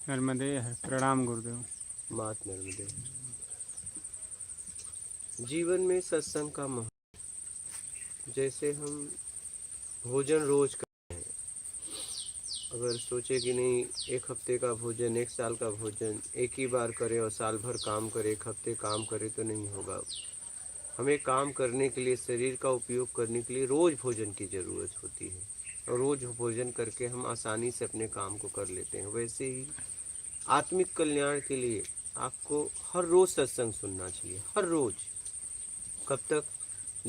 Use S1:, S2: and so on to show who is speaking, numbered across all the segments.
S1: नर्मदे हर। प्रणाम गुरुदेव।
S2: मात नर्मदे। जीवन में सत्संग का महत्व, जैसे हम भोजन रोज करते हैं, अगर सोचे कि नहीं एक हफ्ते का भोजन, एक साल का भोजन एक ही बार करें और साल भर काम करें, एक हफ्ते काम करें तो नहीं होगा। हमें काम करने के लिए, शरीर का उपयोग करने के लिए रोज भोजन की ज़रूरत होती है, और रोज भोजन करके हम आसानी से अपने काम को कर लेते हैं। वैसे ही आत्मिक कल्याण के लिए आपको हर रोज सत्संग सुनना चाहिए, हर रोज। कब तक?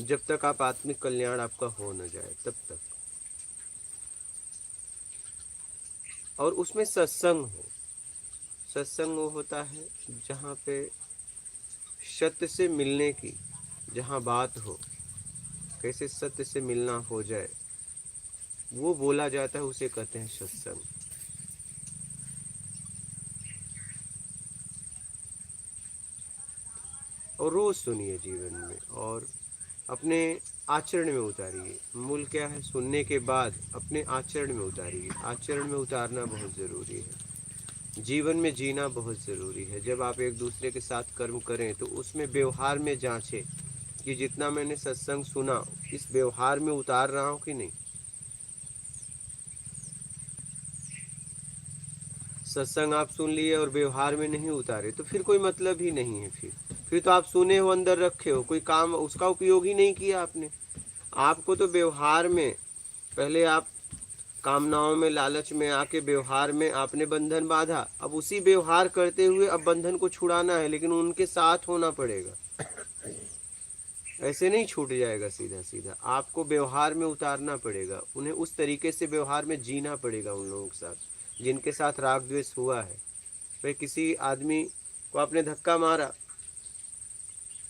S2: जब तक आप आत्मिक कल्याण आपका हो न जाए तब तक। और उसमें सत्संग हो। सत्संग वो होता है जहाँ पे सत्य से मिलने की, जहाँ बात हो, कैसे सत्य से मिलना हो जाए, वो बोला जाता है, उसे कहते हैं सत्संग। और रोज सुनिए जीवन में, और अपने आचरण में उतारिए। मूल क्या है? सुनने के बाद अपने आचरण में उतारिए। आचरण में उतारना बहुत ज़रूरी है। जीवन में जीना बहुत ज़रूरी है। जब आप एक दूसरे के साथ कर्म करें तो उसमें व्यवहार में जांचें कि जितना मैंने सत्संग सुना इस व्यवहार में उतार रहा हूँ कि नहीं। सत्संग आप सुन लिए और व्यवहार में नहीं उतारे तो फिर कोई मतलब ही नहीं है। फिर तो आप सुने हो, अंदर रखे हो, कोई काम उसका उपयोग ही नहीं किया आपने। आपको तो व्यवहार में, पहले आप कामनाओं में, लालच में आके व्यवहार में आपने बंधन बांधा। अब उसी व्यवहार करते हुए अब बंधन को छुड़ाना है, लेकिन उनके साथ होना पड़ेगा। ऐसे नहीं छूट जाएगा सीधा सीधा। आपको व्यवहार में उतारना पड़ेगा, उन्हें उस तरीके से व्यवहार में जीना पड़ेगा उन लोगों के साथ जिनके साथ राग द्वेष हुआ है। भाई किसी आदमी को आपने धक्का मारा,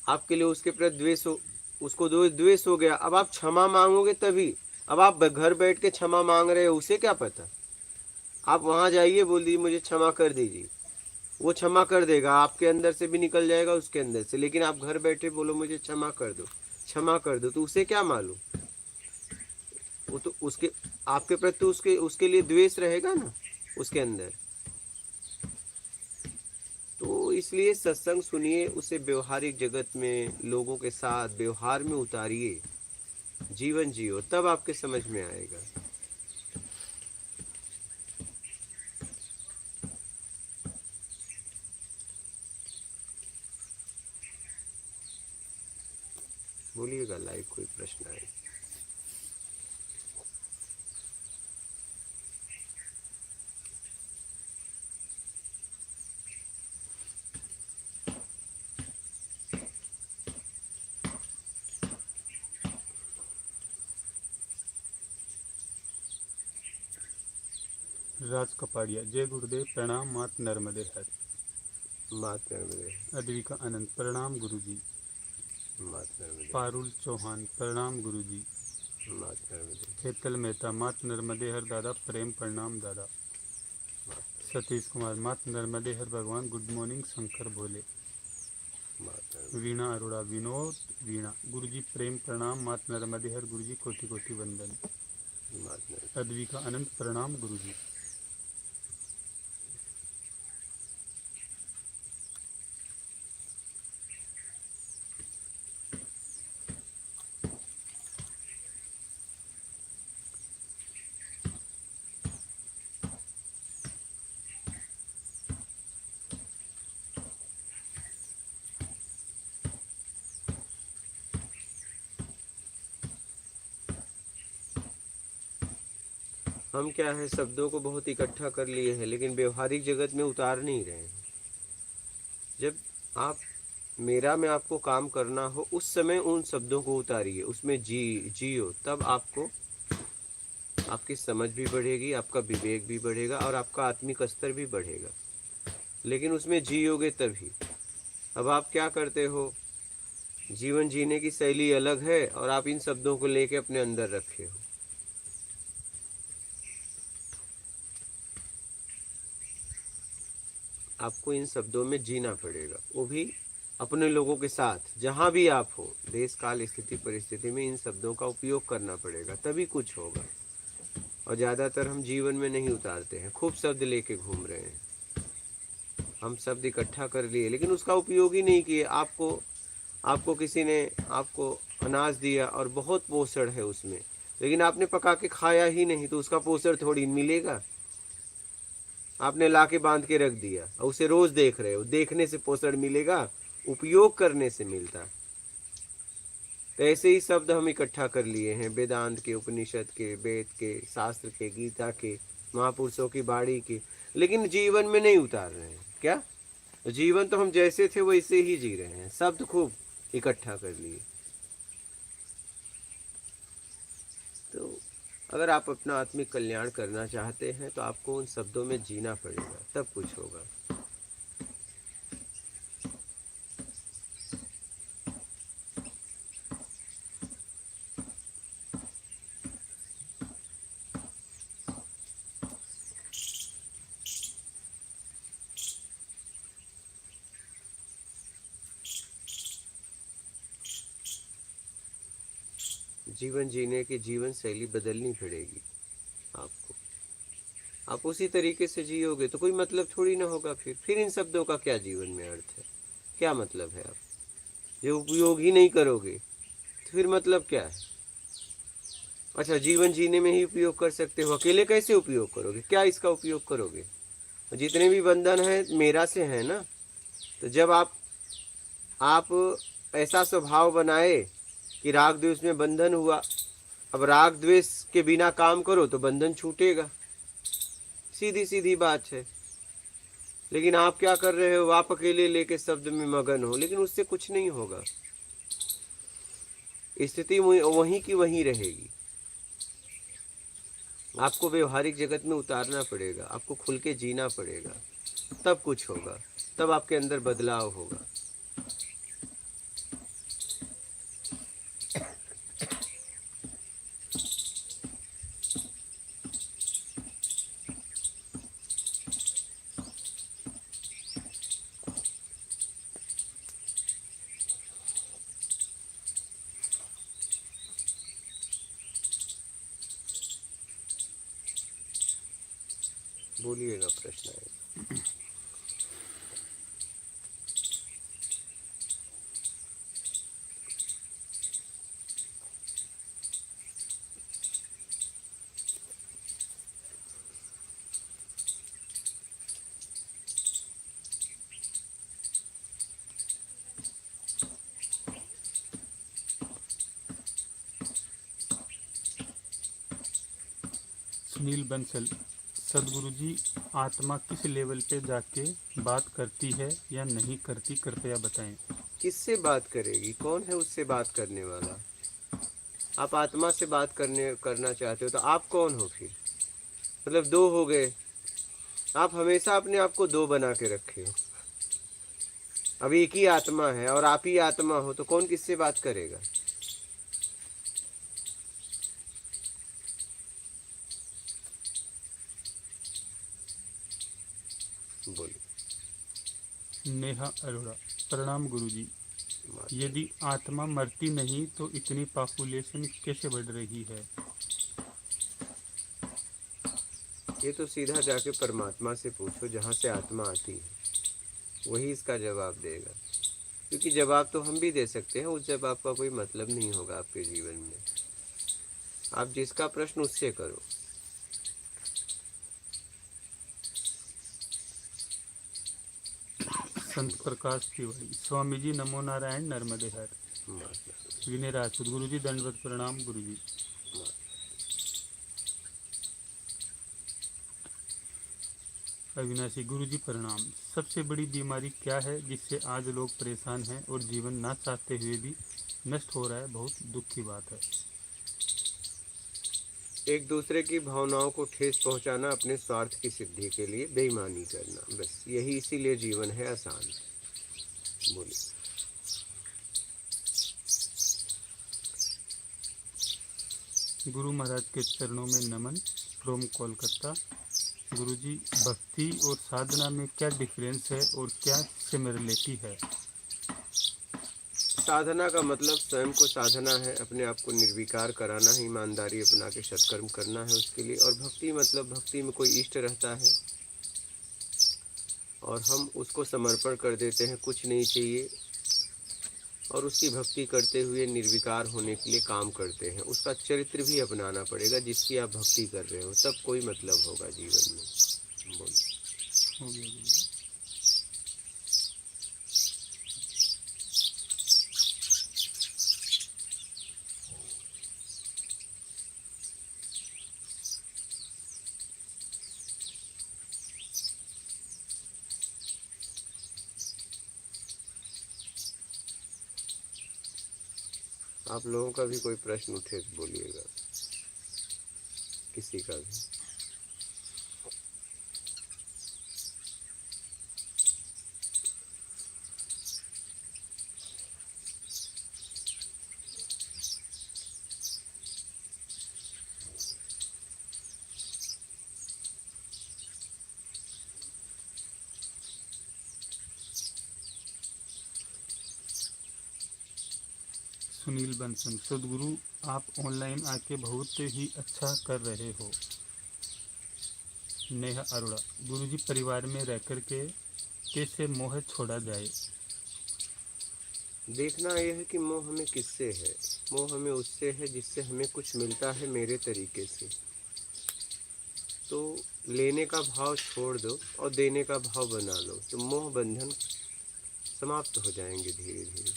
S2: आपके लिए उसके प्रति द्वेष हो, उसको द्वेष हो गया। अब आप क्षमा मांगोगे तभी। अब आप घर बैठ के क्षमा मांग रहे हो, उसे क्या पता। आप वहां जाइए, बोल दीजिए मुझे क्षमा कर दीजिए, वो क्षमा कर देगा, आपके अंदर से भी निकल जाएगा, उसके अंदर से। लेकिन आप घर बैठे बोलो मुझे क्षमा कर दो, क्षमा कर दो, तो उसे क्या मालूम। वो तो उसके, आपके प्रति तो उसके उसके लिए द्वेष रहेगा ना उसके अंदर। तो इसलिए सत्संग सुनिए, उसे व्यवहारिक जगत में लोगों के साथ व्यवहार में उतारिए, जीवन जियो, तब आपके समझ में आएगा। बोलिएगा लाइव कोई प्रश्न आए।
S1: राज कपाड़िया। जय गुरुदेव। प्रणाम मात नर्मदे हर।
S2: मात नर्मदे।
S1: अद्विका अनंत। प्रणाम गुरुजी।
S2: मात नर्मदे।
S1: पारुल चौहान। प्रणाम गुरुजी।
S2: मात नर्मदे।
S1: हेतल मेहता। मात नर्मदे हर दादा। प्रेम प्रणाम दादा। सतीश कुमार। मात नर्मदे हर भगवान। गुड मॉर्निंग शंकर भोले।
S2: मात नर्मदे।
S1: वीणा अरोड़ा। विनोद वीणा। गुरुजी प्रेम प्रणाम। मात नर्मदे हर। गुरुजी कोटि कोटि वंदन।
S2: मात नर्मदे।
S1: अद्विका अनंत। प्रणाम गुरुजी।
S2: हम क्या है, शब्दों को बहुत इकट्ठा कर लिए हैं लेकिन व्यवहारिक जगत में उतार नहीं रहे हैं। जब आप मेरा में आपको काम करना हो उस समय उन शब्दों को उतारिए, उसमें जियो, तब आपको आपकी समझ भी बढ़ेगी, आपका विवेक भी बढ़ेगा और आपका आत्मिक स्तर भी बढ़ेगा। लेकिन उसमें जियोगे तभी। अब आप क्या करते हो, जीवन जीने की शैली अलग है और आप इन शब्दों को लेके अपने अंदर रखे हो। आपको इन शब्दों में जीना पड़ेगा, वो भी अपने लोगों के साथ। जहाँ भी आप हो, देश काल स्थिति परिस्थिति में इन शब्दों का उपयोग करना पड़ेगा, तभी कुछ होगा। और ज़्यादातर हम जीवन में नहीं उतारते हैं, खूब शब्द लेके घूम रहे हैं। हम शब्द इकट्ठा कर लिए लेकिन उसका उपयोग ही नहीं किए। आपको किसी ने आपको अनाज दिया और बहुत पोषण है उसमें, लेकिन आपने पका के खाया ही नहीं, तो उसका पोषण थोड़ी मिलेगा। आपने ला के बांध के रख दिया और उसे रोज देख रहे हो, देखने से पोषण मिलेगा, उपयोग करने से मिलता। तो ऐसे ही शब्द हम इकट्ठा कर लिए हैं, वेदांत के, उपनिषद के, वेद के, शास्त्र के, गीता के, महापुरुषों की बाणी के, लेकिन जीवन में नहीं उतार रहे हैं। क्या जीवन तो हम जैसे थे वैसे ही जी रहे हैं, शब्द खूब इकट्ठा कर लिए। तो अगर आप अपना आत्मिक कल्याण करना चाहते हैं तो आपको उन शब्दों में जीना पड़ेगा, तब कुछ होगा। जीवन जीने की जीवन शैली बदलनी पड़ेगी आपको। आप उसी तरीके से जियोगे तो कोई मतलब थोड़ी ना होगा। फिर इन शब्दों का क्या जीवन में अर्थ है, क्या मतलब है? आप जो उपयोग ही नहीं करोगे तो फिर मतलब क्या है? अच्छा, जीवन जीने में ही उपयोग कर सकते हो, अकेले कैसे उपयोग करोगे? क्या इसका उपयोग करोगे? जितने भी बंधन है मेरा से है ना। तो जब आप ऐसा स्वभाव बनाए कि राग द्वेष में बंधन हुआ, अब राग द्वेष के बिना काम करो तो बंधन छूटेगा, सीधी सीधी बात है। लेकिन आप क्या कर रहे हो? आप अकेले लेके शब्द में मगन हो, लेकिन उससे कुछ नहीं होगा। स्थिति वहीं की वहीं रहेगी। आपको व्यवहारिक जगत में उतारना पड़ेगा, आपको खुल के जीना पड़ेगा, तब कुछ होगा, तब आपके अंदर बदलाव होगा। बोलिएगा, प्रश्न है?
S1: सुनील बंसल, सदगुरु जी, आत्मा किस लेवल पे जाके बात करती है या नहीं करती, कृपया बताएं।
S2: किससे बात करेगी? कौन है उससे बात करने वाला? आप आत्मा से बात करना चाहते हो तो आप कौन हो फिर? मतलब दो हो गए। आप हमेशा अपने आप को दो बना के रखे हो। अब एक ही आत्मा है और आप ही आत्मा हो, तो कौन किससे बात करेगा? बोलिए।
S1: नेहा अरोड़ा, प्रणाम गुरुजी। यदि आत्मा मरती नहीं तो इतनी पॉपुलेशन कैसे बढ़ रही है?
S2: ये तो सीधा जाके परमात्मा से पूछो, जहाँ से आत्मा आती है वही इसका जवाब देगा। क्योंकि जवाब तो हम भी दे सकते हैं, उस जवाब का कोई मतलब नहीं होगा आपके जीवन में। आप जिसका प्रश्न उससे करो।
S1: संत प्रकाश तिवारी, स्वामी जी नमो नारायण, नर्मदे हर। विनय राजपूत, गुरु जी दंडवत प्रणाम गुरु जी। अविनाशी, गुरु जी प्रणाम। सबसे बड़ी बीमारी क्या है जिससे आज लोग परेशान हैं और जीवन ना चाहते हुए भी नष्ट हो रहा है? बहुत दुख की बात है।
S2: एक दूसरे की भावनाओं को ठेस पहुंचाना, अपने स्वार्थ की सिद्धि के लिए बेईमानी करना, बस यही, इसीलिए जीवन है आसान। बोलिए।
S1: गुरु महाराज के चरणों में नमन, फ्रॉम कोलकाता। गुरु जी, भक्ति और साधना में क्या डिफरेंस है और क्या सिमिलरिटी है?
S2: साधना का मतलब स्वयं को साधना है, अपने आप को निर्विकार कराना है, ईमानदारी अपना के सत्कर्म करना है उसके लिए। और भक्ति मतलब भक्ति में कोई इष्ट रहता है और हम उसको समर्पण कर देते हैं, कुछ नहीं चाहिए, और उसकी भक्ति करते हुए निर्विकार होने के लिए काम करते हैं। उसका चरित्र भी अपनाना पड़ेगा जिसकी आप भक्ति कर रहे हो, तब कोई मतलब होगा जीवन में। बोलिए।
S1: हो गया गुरुजी।
S2: आप लोगों का भी कोई प्रश्न उठे तो बोलिएगा, किसी का भी।
S1: सुनील बंसल, सदगुरु आप ऑनलाइन आके बहुत ही अच्छा कर रहे हो। नेहा अरोड़ा, गुरुजी परिवार में रह कर के कैसे मोह छोड़ा जाए?
S2: देखना यह है कि मोह हमें किससे है। मोह हमें उससे है जिससे हमें कुछ मिलता है मेरे तरीके से। तो लेने का भाव छोड़ दो और देने का भाव बना लो, तो मोह बंधन समाप्त हो जाएंगे धीरे धीरे।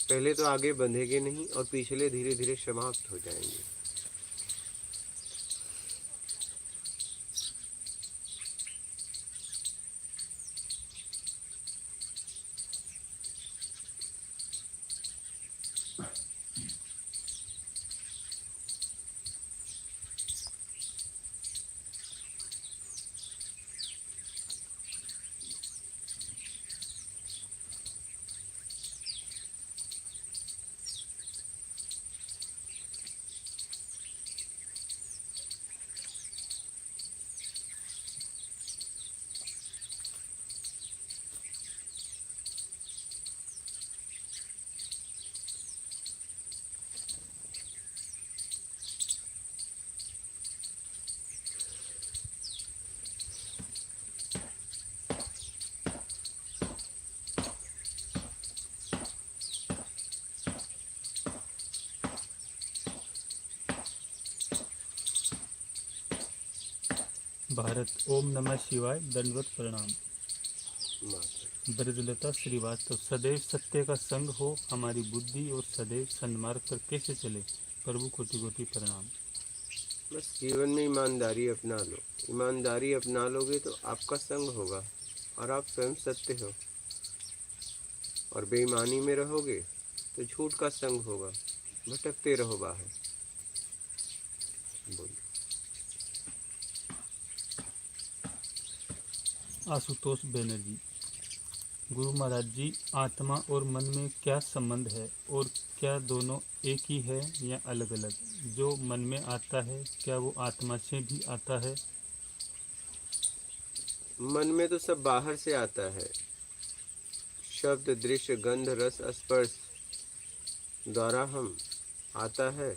S2: पहले तो आगे बंधेंगे नहीं और पिछले धीरे धीरे समाप्त हो जाएंगे।
S1: भारत, ओम नमः शिवाय, दंडवत प्रणाम।
S2: मात्र
S1: ब्रजलता श्रीवास्तव, सदैव सत्य का संग हो हमारी बुद्धि और सदैव सन्मार्ग पर कैसे चले? प्रभु कोटि कोटि प्रणाम।
S2: बस जीवन में ईमानदारी अपना लो। ईमानदारी अपना लोगे तो आपका संग होगा और आप स्वयं सत्य हो। और बेईमानी में रहोगे तो झूठ का संग होगा, भटकते रहो बाहर। बोलिए।
S1: आशुतोष बनर्जी, गुरु महाराज जी, आत्मा और मन में क्या संबंध है और क्या दोनों एक ही है या अलग अलग? जो मन में आता है क्या वो आत्मा से भी आता है?
S2: मन में तो सब बाहर से आता है, शब्द, दृश्य, गंध, रस, स्पर्श द्वारा हम आता है।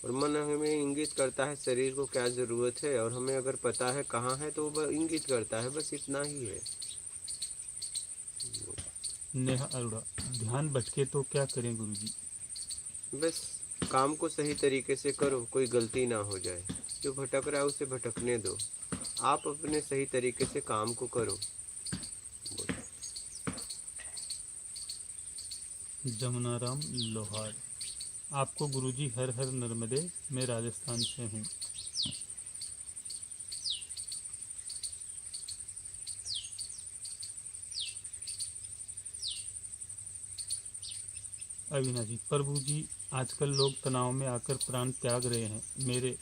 S2: और मन हमें इंगित करता है शरीर को क्या ज़रूरत है, और हमें अगर पता है कहाँ है तो वो इंगित करता है, बस इतना ही है।
S1: नेहा अरोड़ा, ध्यान भटके तो क्या करें गुरुजी?
S2: बस काम को सही तरीके से करो, कोई गलती ना हो जाए। जो भटक रहा है उसे भटकने दो, आप अपने सही तरीके से काम को करो।
S1: जमुनाराम लोहार, आपको गुरुजी हर हर नर्मदे, मैं राजस्थान से हूँ। अविनाशी, प्रभु जी आजकल लोग तनाव में आकर प्राण त्याग रहे हैं। मेरे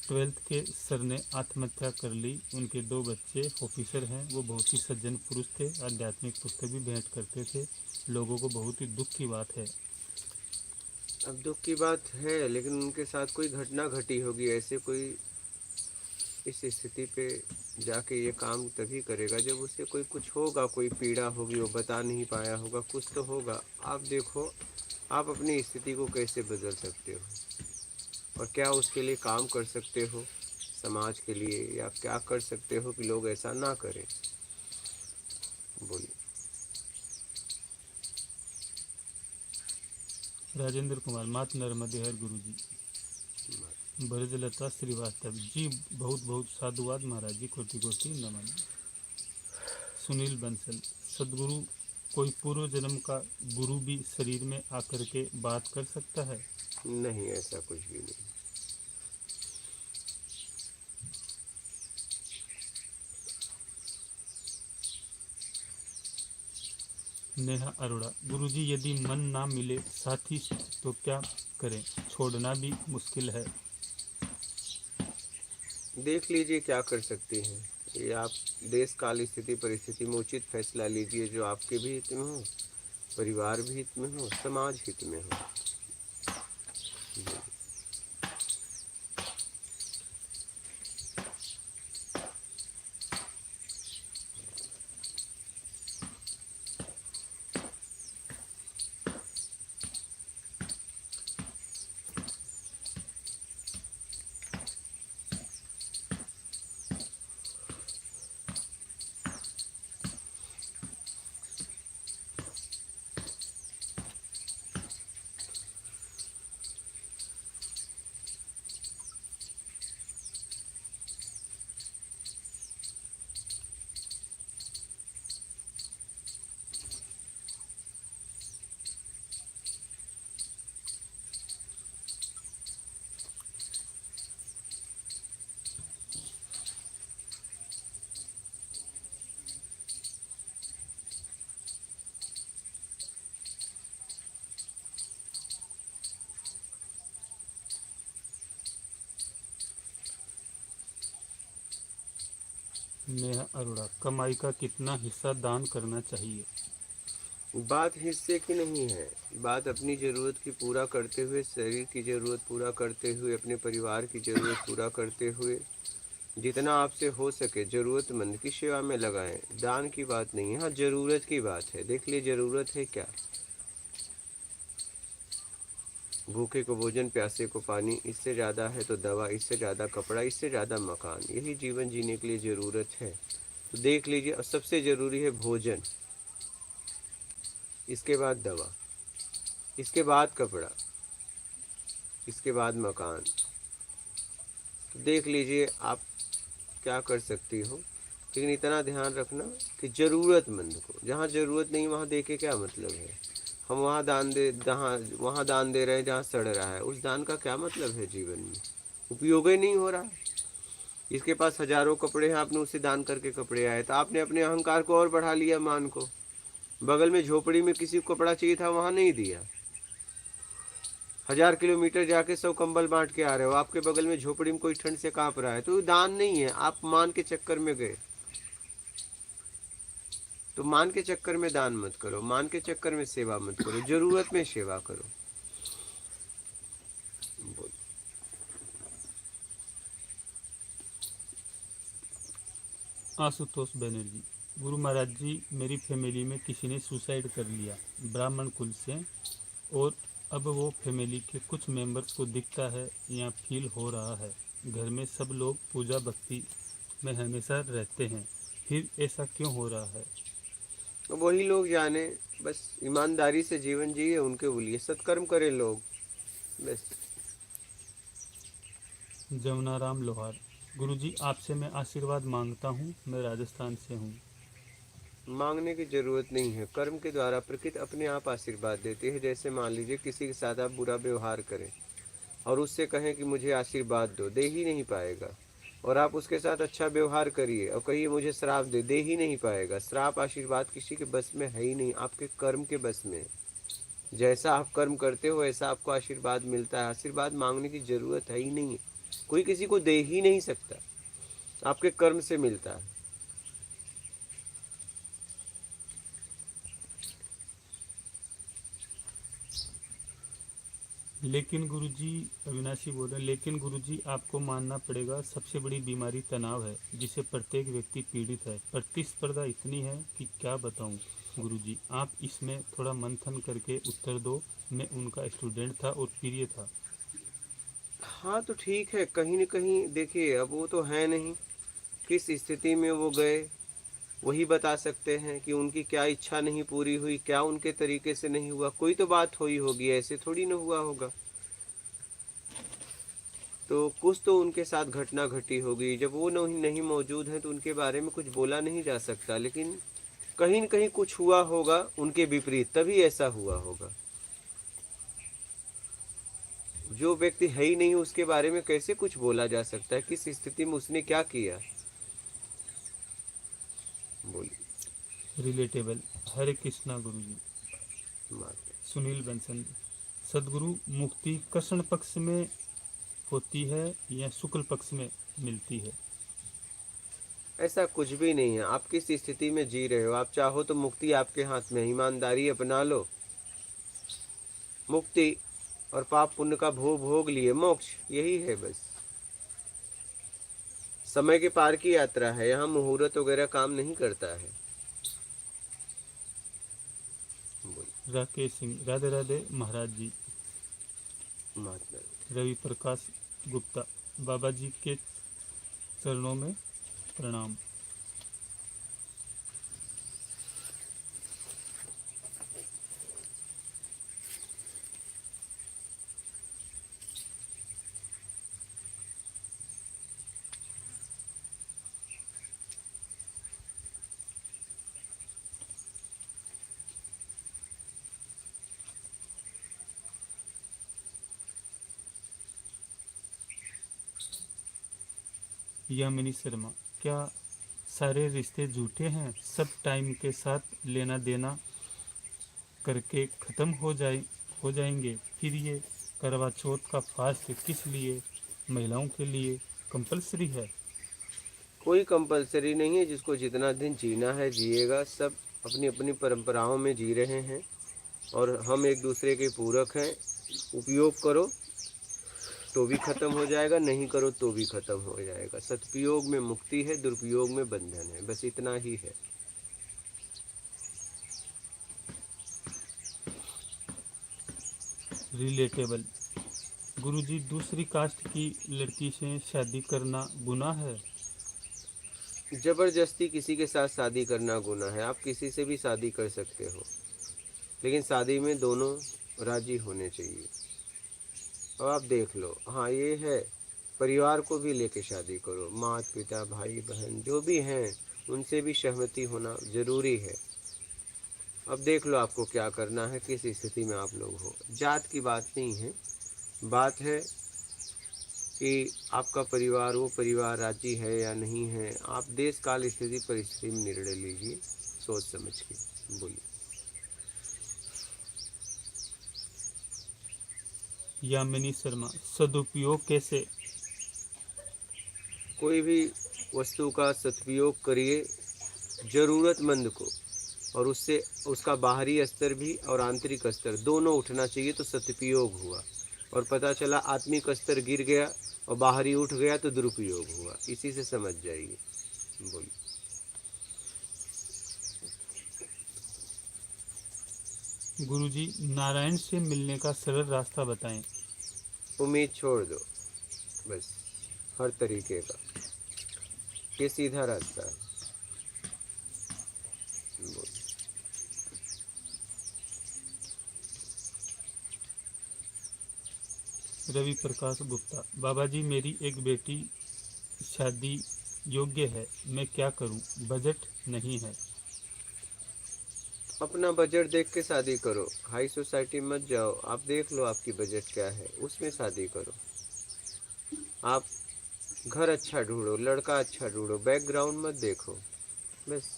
S1: 12th के सर ने आत्महत्या कर ली। उनके 2 बच्चे ऑफिसर हैं। वो बहुत ही सज्जन पुरुष थे, आध्यात्मिक पुस्तक भी भेंट करते थे। लोगों को बहुत ही दुख की बात है।
S2: अब दुख की बात है, लेकिन उनके साथ कोई घटना घटी होगी। ऐसे कोई इस स्थिति पे जाके ये काम तभी करेगा जब उसे कोई कुछ होगा, कोई पीड़ा होगी, वो बता नहीं पाया होगा, कुछ तो होगा। आप देखो आप अपनी स्थिति को कैसे बदल सकते हो और क्या उसके लिए काम कर सकते हो। समाज के लिए, या क्या कर सकते हो कि लोग ऐसा ना करें? बोलिए।
S1: राजेंद्र कुमार, मात नर्मदे हर गुरु जी। ब्रजलता श्रीवास्तव जी, बहुत बहुत साधुवाद महाराज जी, कोटि कोटि नमन। सुनील बंसल, सदगुरु कोई पूर्व जन्म का गुरु भी शरीर में आकर के बात कर सकता है?
S2: नहीं, ऐसा कुछ भी नहीं।
S1: नेहा अरोड़ा, गुरुजी यदि मन ना मिले साथी तो क्या करें? छोड़ना भी मुश्किल है।
S2: देख लीजिए क्या कर सकते हैं। ये आप देश काल स्थिति परिस्थिति में उचित फैसला लीजिए जो आपके भी हित में हो, परिवार भी हित में हो, समाज हित में हो।
S1: नेहा अरोड़ा, कमाई का कितना हिस्सा दान करना चाहिए?
S2: बात हिस्से की नहीं है, बात अपनी ज़रूरत की पूरा करते हुए, शरीर की ज़रूरत पूरा करते हुए, अपने परिवार की ज़रूरत पूरा करते हुए, जितना आपसे हो सके ज़रूरतमंद की सेवा में लगाएं। दान की बात नहीं है, हाँ ज़रूरत की बात है। देख लिए ज़रूरत है क्या? भूखे को भोजन, प्यासे को पानी, इससे ज़्यादा है तो दवा, इससे ज़्यादा कपड़ा, इससे ज़्यादा मकान। यही जीवन जीने के लिए ज़रूरत है। तो देख लीजिए, और सबसे ज़रूरी है भोजन, इसके बाद दवा, इसके बाद कपड़ा, इसके बाद मकान। तो देख लीजिए आप क्या कर सकती हो, लेकिन इतना ध्यान रखना कि ज़रूरतमंद को, जहाँ ज़रूरत नहीं वहाँ दे के क्या मतलब है। हम वहाँ दान दे रहे हैं जहाँ सड़ रहा है, उस दान का क्या मतलब है? जीवन में उपयोग ही नहीं हो रहा। इसके पास हजारों कपड़े हैं, आपने उसे दान करके कपड़े आए, तो आपने अपने अहंकार को और बढ़ा लिया, मान को। बगल में झोपड़ी में किसी को कपड़ा चाहिए था, वहाँ नहीं दिया। 1000 किलोमीटर जाके 100 कंबल बांट के आ रहे हो, आपके बगल में झोपड़ी में कोई ठंड से कांप रहा है, तो दान नहीं है, आप मान के चक्कर में गए। तो मान के चक्कर में दान मत करो, मान के चक्कर में सेवा मत करो, जरूरत में सेवा करो।
S1: आशुतोष बनर्जी, गुरु महाराज जी, मेरी फैमिली में किसी ने सुसाइड कर लिया, ब्राह्मण कुल से, और अब वो फैमिली के कुछ मेंबर्स को दिखता है या फील हो रहा है। घर में सब लोग पूजा भक्ति में हमेशा रहते हैं, फिर ऐसा क्यों हो रहा है?
S2: तो वही लोग जाने, बस ईमानदारी से जीवन जिए, उनके बोलिए सत्कर्म करें लोग, बस।
S1: जमुनाराम लोहार, गुरुजी आपसे मैं आशीर्वाद मांगता हूँ, मैं राजस्थान से हूँ।
S2: मांगने की जरूरत नहीं है, कर्म के द्वारा प्रकृति अपने आप आशीर्वाद देती है। जैसे मान लीजिए किसी के साथ आप बुरा व्यवहार करें और उससे कहें कि मुझे आशीर्वाद दो, दे ही नहीं पाएगा। और आप उसके साथ अच्छा व्यवहार करिए और कहिए मुझे श्राप दे ही नहीं पाएगा। श्राप आशीर्वाद किसी के बस में है ही नहीं, आपके कर्म के बस में है। जैसा आप कर्म करते हो वैसा आपको आशीर्वाद मिलता है। आशीर्वाद मांगने की जरूरत है ही नहीं है, कोई किसी को दे ही नहीं सकता, आपके कर्म से मिलता है।
S1: लेकिन गुरुजी, अविनाशी बोल रहे हैं, लेकिन गुरुजी आपको मानना पड़ेगा सबसे बड़ी बीमारी तनाव है, जिसे प्रत्येक व्यक्ति पीड़ित है। प्रतिस्पर्धा इतनी है कि क्या बताऊं। गुरुजी आप इसमें थोड़ा मंथन करके उत्तर दो। मैं उनका स्टूडेंट था और प्रिय था।
S2: हाँ तो ठीक है, कहीं न कहीं देखिए अब वो तो है नहीं, किस स्थिति में वो गए वही बता सकते हैं कि उनकी क्या इच्छा नहीं पूरी हुई, क्या उनके तरीके से नहीं हुआ, कोई तो बात हुई होगी, ऐसे थोड़ी ना हुआ होगा। तो कुछ तो उनके साथ घटना घटी होगी, जब वो नहीं मौजूद हैं तो उनके बारे में कुछ बोला नहीं जा सकता, लेकिन कहीं न कहीं कुछ हुआ होगा उनके विपरीत, तभी ऐसा हुआ होगा। जो व्यक्ति है ही नहीं उसके बारे में कैसे कुछ बोला जा सकता है, किस स्थिति में उसने क्या किया? बोलिए।
S1: रिलेटेबल। हरे कृष्णा गुरु जी।
S2: माता।
S1: सुनील बंसल। सदगुरु, मुक्ति कृष्ण पक्ष में होती है या शुक्ल पक्ष में मिलती है?
S2: ऐसा कुछ भी नहीं है, आप किस स्थिति में जी रहे हो, आप चाहो तो मुक्ति आपके हाथ में है, ईमानदारी अपना लो, मुक्ति और पाप पुण्य का भोग भोग लिए मोक्ष, यही है बस। समय के पार की यात्रा है, यहाँ मुहूर्त वगैरह काम नहीं करता है। बोलिए।
S1: राकेश सिंह। राधे राधे महाराज जी।
S2: महात्मा।
S1: रवि प्रकाश गुप्ता। बाबा जी के चरणों में प्रणाम। यामिनी शर्मा। क्या सारे रिश्ते झूठे हैं? सब टाइम के साथ लेना देना करके ख़त्म हो जाएंगे? फिर ये करवा चौथ का फास्ट किस लिए महिलाओं के लिए कंपलसरी है?
S2: कोई कंपलसरी नहीं है, जिसको जितना दिन जीना है जिएगा, सब अपनी अपनी परंपराओं में जी रहे हैं और हम एक दूसरे के पूरक हैं। उपयोग करो तो भी खत्म हो जाएगा, नहीं करो तो भी खत्म हो जाएगा। सदुपयोग में मुक्ति है, दुरुपयोग में बंधन है, बस इतना ही है।
S1: रिलेटेबल। गुरुजी, दूसरी कास्ट की लड़की से शादी करना गुनाह है?
S2: जबरदस्ती किसी के साथ शादी करना गुनाह है। आप किसी से भी शादी कर सकते हो, लेकिन शादी में दोनों राजी होने चाहिए। और आप देख लो, हाँ ये है, परिवार को भी लेके शादी करो, माता पिता भाई बहन जो भी हैं उनसे भी सहमति होना जरूरी है। अब देख लो आपको क्या करना है, किस स्थिति में आप लोग हो। जात की बात नहीं है, बात है कि आपका परिवार, वो परिवार राजी है या नहीं है। आप देश काल स्थिति परिस्थिति में निर्णय लीजिए सोच समझ के। बोलिए।
S1: यामिनी शर्मा। सदुपयोग कैसे?
S2: कोई भी वस्तु का सदुपयोग करिए जरूरतमंद को, और उससे उसका बाहरी स्तर भी और आंतरिक स्तर दोनों उठना चाहिए, तो सदुपयोग हुआ। और पता चला आत्मिक स्तर गिर गया और बाहरी उठ गया तो दुरुपयोग हुआ। इसी से समझ जाइए। बोलिए।
S1: गुरुजी, नारायण से मिलने का सरल रास्ता बताएं।
S2: उम्मीद छोड़ दो बस, हर तरीके का, ये सीधा रास्ता है। बोलिए।
S1: रवि प्रकाश गुप्ता। बाबा जी, मेरी एक बेटी शादी योग्य है, मैं क्या करूं? बजट नहीं है।
S2: अपना बजट देख के शादी करो, हाई सोसाइटी मत जाओ। आप देख लो आपकी बजट क्या है, उसमें शादी करो। आप घर अच्छा ढूंढो, लड़का अच्छा ढूंढो, बैकग्राउंड मत देखो बस।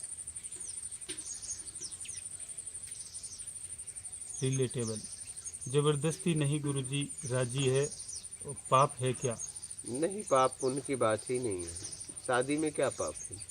S1: रिलेटेबल। जबरदस्ती नहीं गुरुजी, राजी है। पाप है क्या?
S2: नहीं, पाप पुण्य की बात ही नहीं है, शादी में क्या पाप है।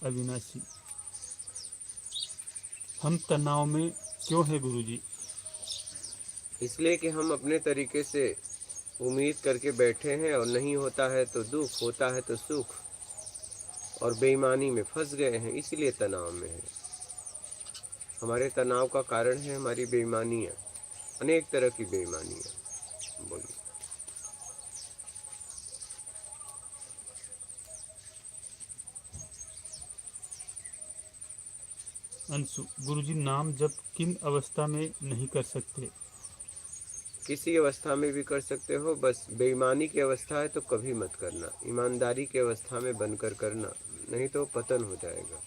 S1: अविनाशी। हम तनाव में क्यों हैं गुरुजी?
S2: इसलिए कि हम अपने तरीके से उम्मीद करके बैठे हैं, और नहीं होता है तो दुख, होता है तो सुख, और बेईमानी में फंस गए हैं, इसलिए तनाव में है। हमारे तनाव का कारण है हमारी बेईमानियाँ, अनेक तरह की बेईमानियाँ। बोलिए।
S1: अंशु, गुरुजी नाम जप किन अवस्था में नहीं कर सकते?
S2: किसी अवस्था में भी कर सकते हो, बस बेईमानी की अवस्था है तो कभी मत करना, ईमानदारी की अवस्था में बनकर करना, नहीं तो पतन हो जाएगा।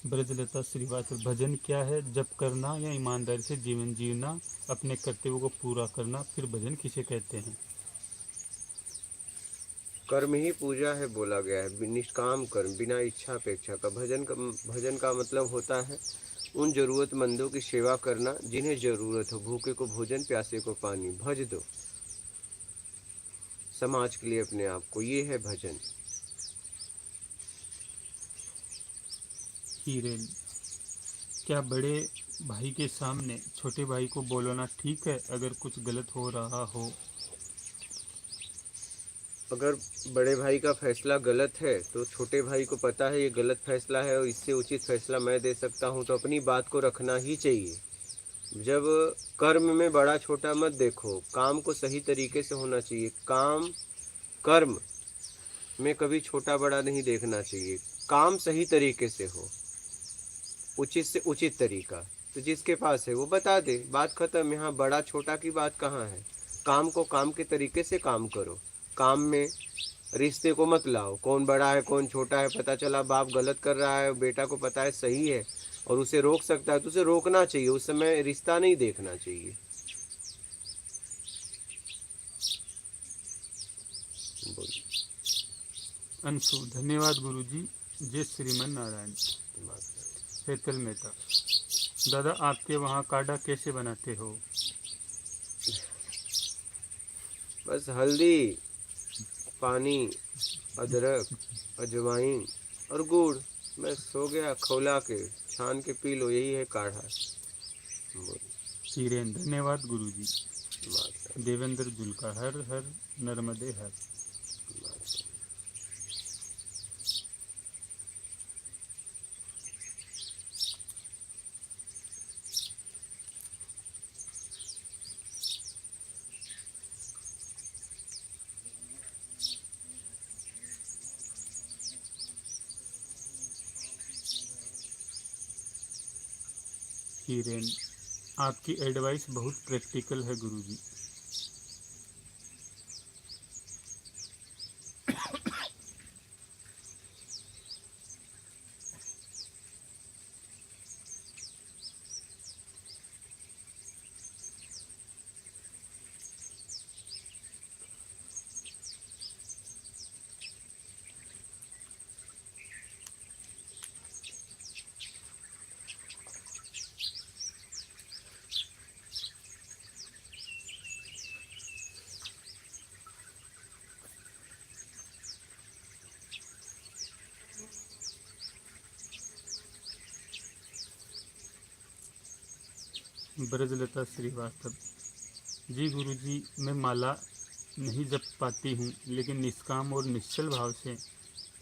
S1: ब्रजलता श्रीवास्तव, भजन क्या है? जप करना या ईमानदारी से जीवन जीना, अपने कर्तव्यों को पूरा करना, फिर भजन किसे कहते हैं?
S2: कर्म ही पूजा है बोला गया है, निष्काम कर्म, बिना इच्छा अपेक्षा का। भजन का मतलब होता है उन जरूरतमंदों की सेवा करना जिन्हें जरूरत हो। भूखे को भोजन, प्यासे को पानी, भज दो समाज के लिए अपने आप को, ये है भजन।
S1: हीरेन, क्या बड़े भाई के सामने छोटे भाई को बोलना ठीक है अगर कुछ गलत हो रहा हो?
S2: अगर बड़े भाई का फैसला गलत है तो छोटे भाई को पता है ये गलत फैसला है और इससे उचित फैसला मैं दे सकता हूँ, तो अपनी बात को रखना ही चाहिए। जब कर्म में बड़ा छोटा मत देखो, काम को सही तरीके से होना चाहिए। काम कर्म में कभी छोटा बड़ा नहीं देखना चाहिए। काम सही तरीके से हो, उचित से उचित तरीका, तो जिसके पास है वो बता दे, बात खत्म। यहाँ बड़ा छोटा की बात कहाँ है। काम को काम के तरीके से काम करो। काम में रिश्ते को मत लाओ, कौन बड़ा है कौन छोटा है। पता चला बाप गलत कर रहा है, बेटा को पता है सही है और उसे रोक सकता है, तो उसे रोकना चाहिए, उस समय रिश्ता नहीं देखना चाहिए। बोलिए।
S1: अंशु, धन्यवाद गुरुजी। जय श्रीमन नारायण। हेतल मेहता, दादा आपके वहाँ काढ़ा कैसे बनाते हो?
S2: बस हल्दी, पानी, अदरक, अजवाइन और गुड़, बस हो गया। खौला के छान के पी लो, यही है काढ़ा। बोलिए।
S1: हीरेन, धन्यवाद गुरुजी।
S2: माता
S1: देवेंद्र जुल्का, हर हर नर्मदे हर।
S2: माता।
S1: हीरेन, आपकी एडवाइस बहुत प्रैक्टिकल है गुरुजी। ब्रजलता श्रीवास्तव, जी गुरुजी, मैं माला नहीं जप पाती हूँ, लेकिन निष्काम और निश्चल भाव से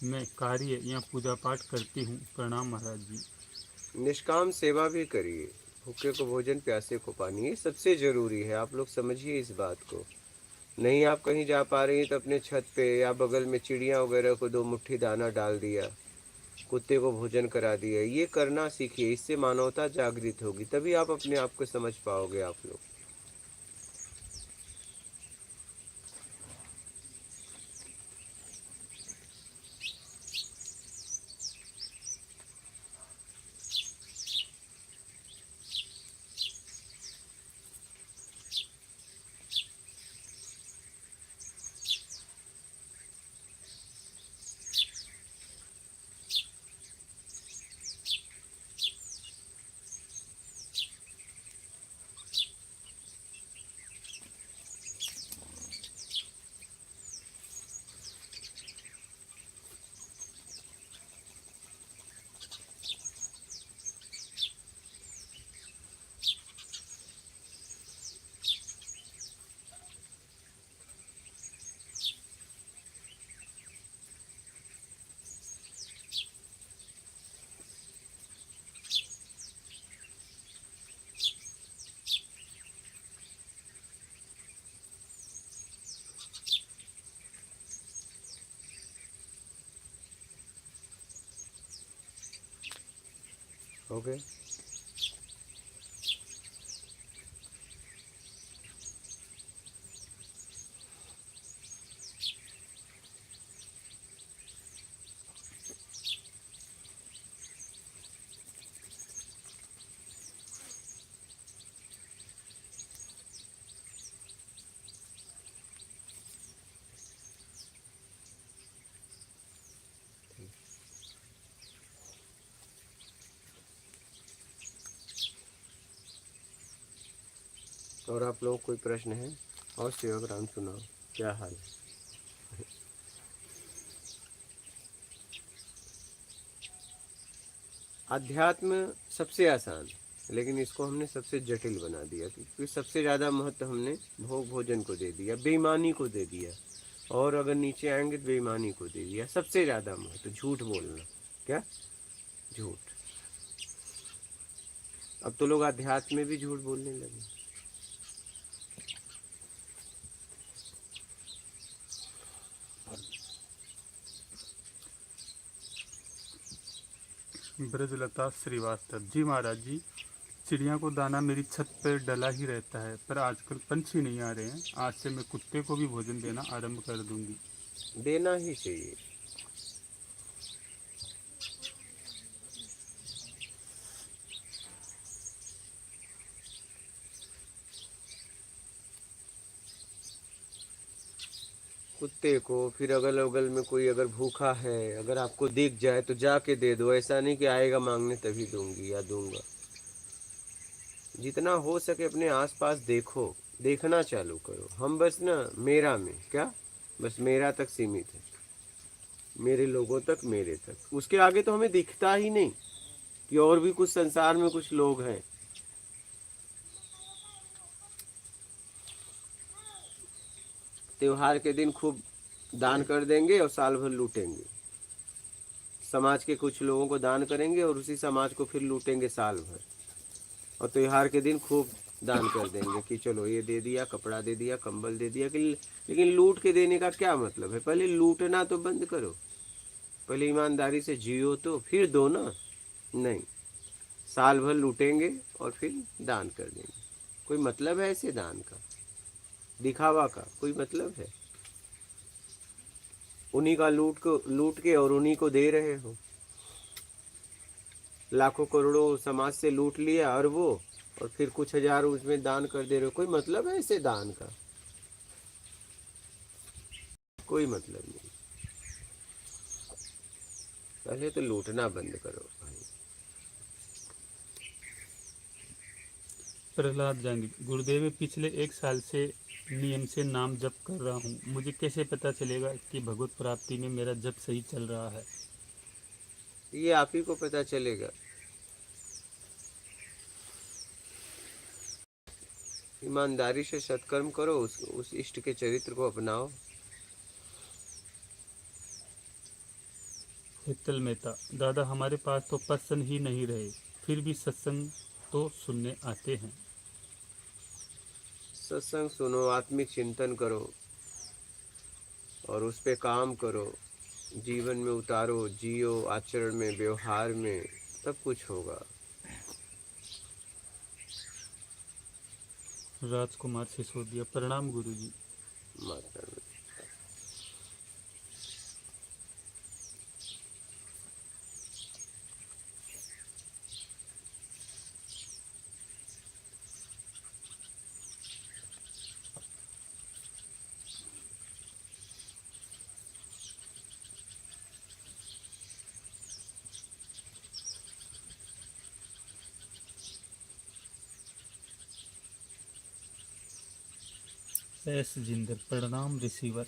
S1: मैं कार्य या पूजा पाठ करती हूँ। प्रणाम महाराज जी।
S2: निष्काम सेवा भी करिए, भूखे को भोजन, प्यासे को पानी, ये सबसे जरूरी है। आप लोग समझिए इस बात को। नहीं आप कहीं जा पा रही हैं तो अपने छत पे या बगल में चिड़िया वगैरह को 2 मुट्ठी दाना डाल दिया, कुत्ते को भोजन करा दिया, ये करना सीखिए। इससे मानवता जागृत होगी, तभी आप अपने आप को समझ पाओगे आप लोग। ओके। और आप लोगों को कोई प्रश्न है? और सेवक राम सुनाओ, क्या हाल है? अध्यात्म सबसे आसान, लेकिन इसको हमने सबसे जटिल बना दिया, क्योंकि सबसे ज़्यादा महत्व हमने भोग भोजन को दे दिया, बेईमानी को दे दिया, और अगर नीचे आएंगे तो बेईमानी को दे दिया। सबसे ज़्यादा महत्व झूठ बोलना। क्या? झूठ। अब तो लोग अध्यात्म में भी झूठ बोलने लगे।
S1: ब्रजलता श्रीवास्तव जी, महाराज जी, चिड़िया को दाना मेरी छत पर डला ही रहता है, पर आजकल पंछी नहीं आ रहे हैं। आज से मैं कुत्ते को भी भोजन देना आरंभ कर दूंगी।
S2: देना ही चाहिए। कुत्ते को, फिर अगल बगल में कोई अगर भूखा है, अगर आपको दिख जाए तो जाके दे दो। ऐसा नहीं कि आएगा मांगने तभी दूंगी या दूंगा। जितना हो सके अपने आसपास देखो, देखना चालू करो। हम बस ना मेरा में, क्या बस मेरा तक सीमित है, मेरे लोगों तक, मेरे तक। उसके आगे तो हमें दिखता ही नहीं कि और भी कुछ संसार में कुछ लोग हैं। त्योहार के दिन खूब दान कर देंगे और साल भर लूटेंगे। समाज के कुछ लोगों को दान करेंगे और उसी समाज को फिर लूटेंगे साल भर। और त्योहार के दिन खूब दान कर देंगे कि चलो ये दे दिया, कपड़ा दे दिया, कंबल दे दिया। कि लेकिन लूट के देने का क्या मतलब है? पहले लूटना तो बंद करो, पहले ईमानदारी से जियो तो फिर दो ना। नहीं, साल भर लूटेंगे और फिर दान कर देंगे। कोई मतलब है ऐसे दान का? दिखावा का कोई मतलब है? उन्हीं का लूट के और उन्हीं को दे रहे हो। लाखों करोड़ों समाज से लूट लिया अरबों, और फिर कुछ हजार उसमें दान कर दे रहे हो। कोई मतलब है ऐसे दान का? कोई मतलब नहीं। पहले तो लूटना बंद करो भाई।
S1: प्रहलाद जांगी, गुरुदेव, मैं पिछले 1 साल से नियम से नाम जप कर रहा हूँ। मुझे कैसे पता चलेगा कि भगवत प्राप्ति में मेरा जप सही चल रहा है?
S2: ये आप ही को पता चलेगा। ईमानदारी से सत्कर्म करो, उस इष्ट के चरित्र को अपनाओ।
S1: हेतल मेहता, दादा, हमारे पास तो पर्सन ही नहीं रहे, फिर भी सत्संग तो सुनने आते हैं।
S2: सत्संग सुनो, आत्मिक चिंतन करो और उस पे काम करो, जीवन में उतारो, जियो, आचरण में, व्यवहार में, सब कुछ होगा।
S1: राजकुमार सिसोदिया, प्रणाम गुरुजी।
S2: माता
S1: एस जिंदर, प्रणाम रिसीवर।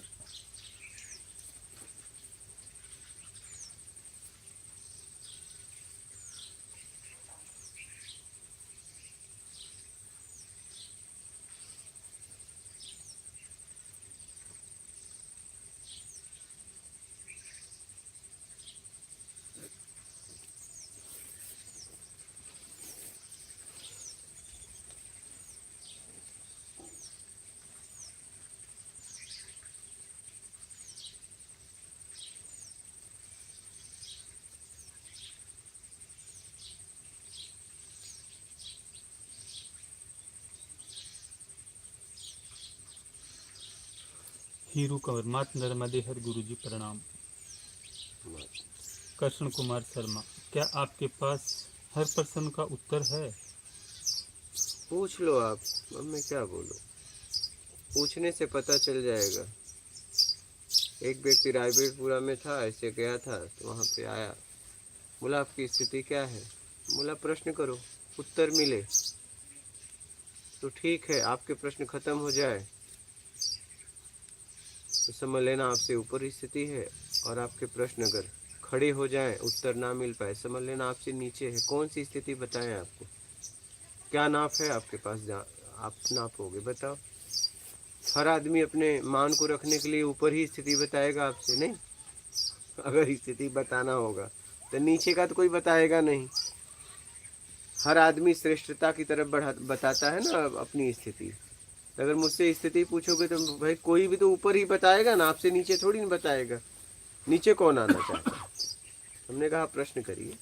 S1: हीरू कंवर, मात नर्मदे हर गुरु जी प्रणाम। कृष्ण कुमार शर्मा, क्या आपके पास हर प्रश्न का उत्तर है?
S2: पूछ लो आप, अब मैं क्या बोलूं, पूछने से पता चल जाएगा। एक व्यक्ति रायबीरपुरा में था, ऐसे गया था तो वहाँ पे आया, बोला आपकी स्थिति क्या है, बोला प्रश्न करो उत्तर मिले तो ठीक है, आपके प्रश्न खत्म हो जाए तो समझ लेना आपसे ऊपर स्थिति है, और आपके प्रश्न अगर खड़े हो जाएं, उत्तर ना मिल पाए, समझ लेना आपसे नीचे है। कौन सी स्थिति बताएं आपको, क्या नाप है आपके पास, आप नापोगे बताओ। हर आदमी अपने मान को रखने के लिए ऊपर ही स्थिति बताएगा आपसे, नहीं। अगर स्थिति बताना होगा तो नीचे का तो कोई बताएगा नहीं। हर आदमी श्रेष्ठता की तरफ बताता है ना अपनी स्थिति। अगर मुझसे स्थिति पूछोगे तो भाई कोई भी तो ऊपर ही बताएगा ना, आपसे नीचे थोड़ी ना बताएगा। नीचे कौन आना चाहता है? हमने कहा प्रश्न करिए।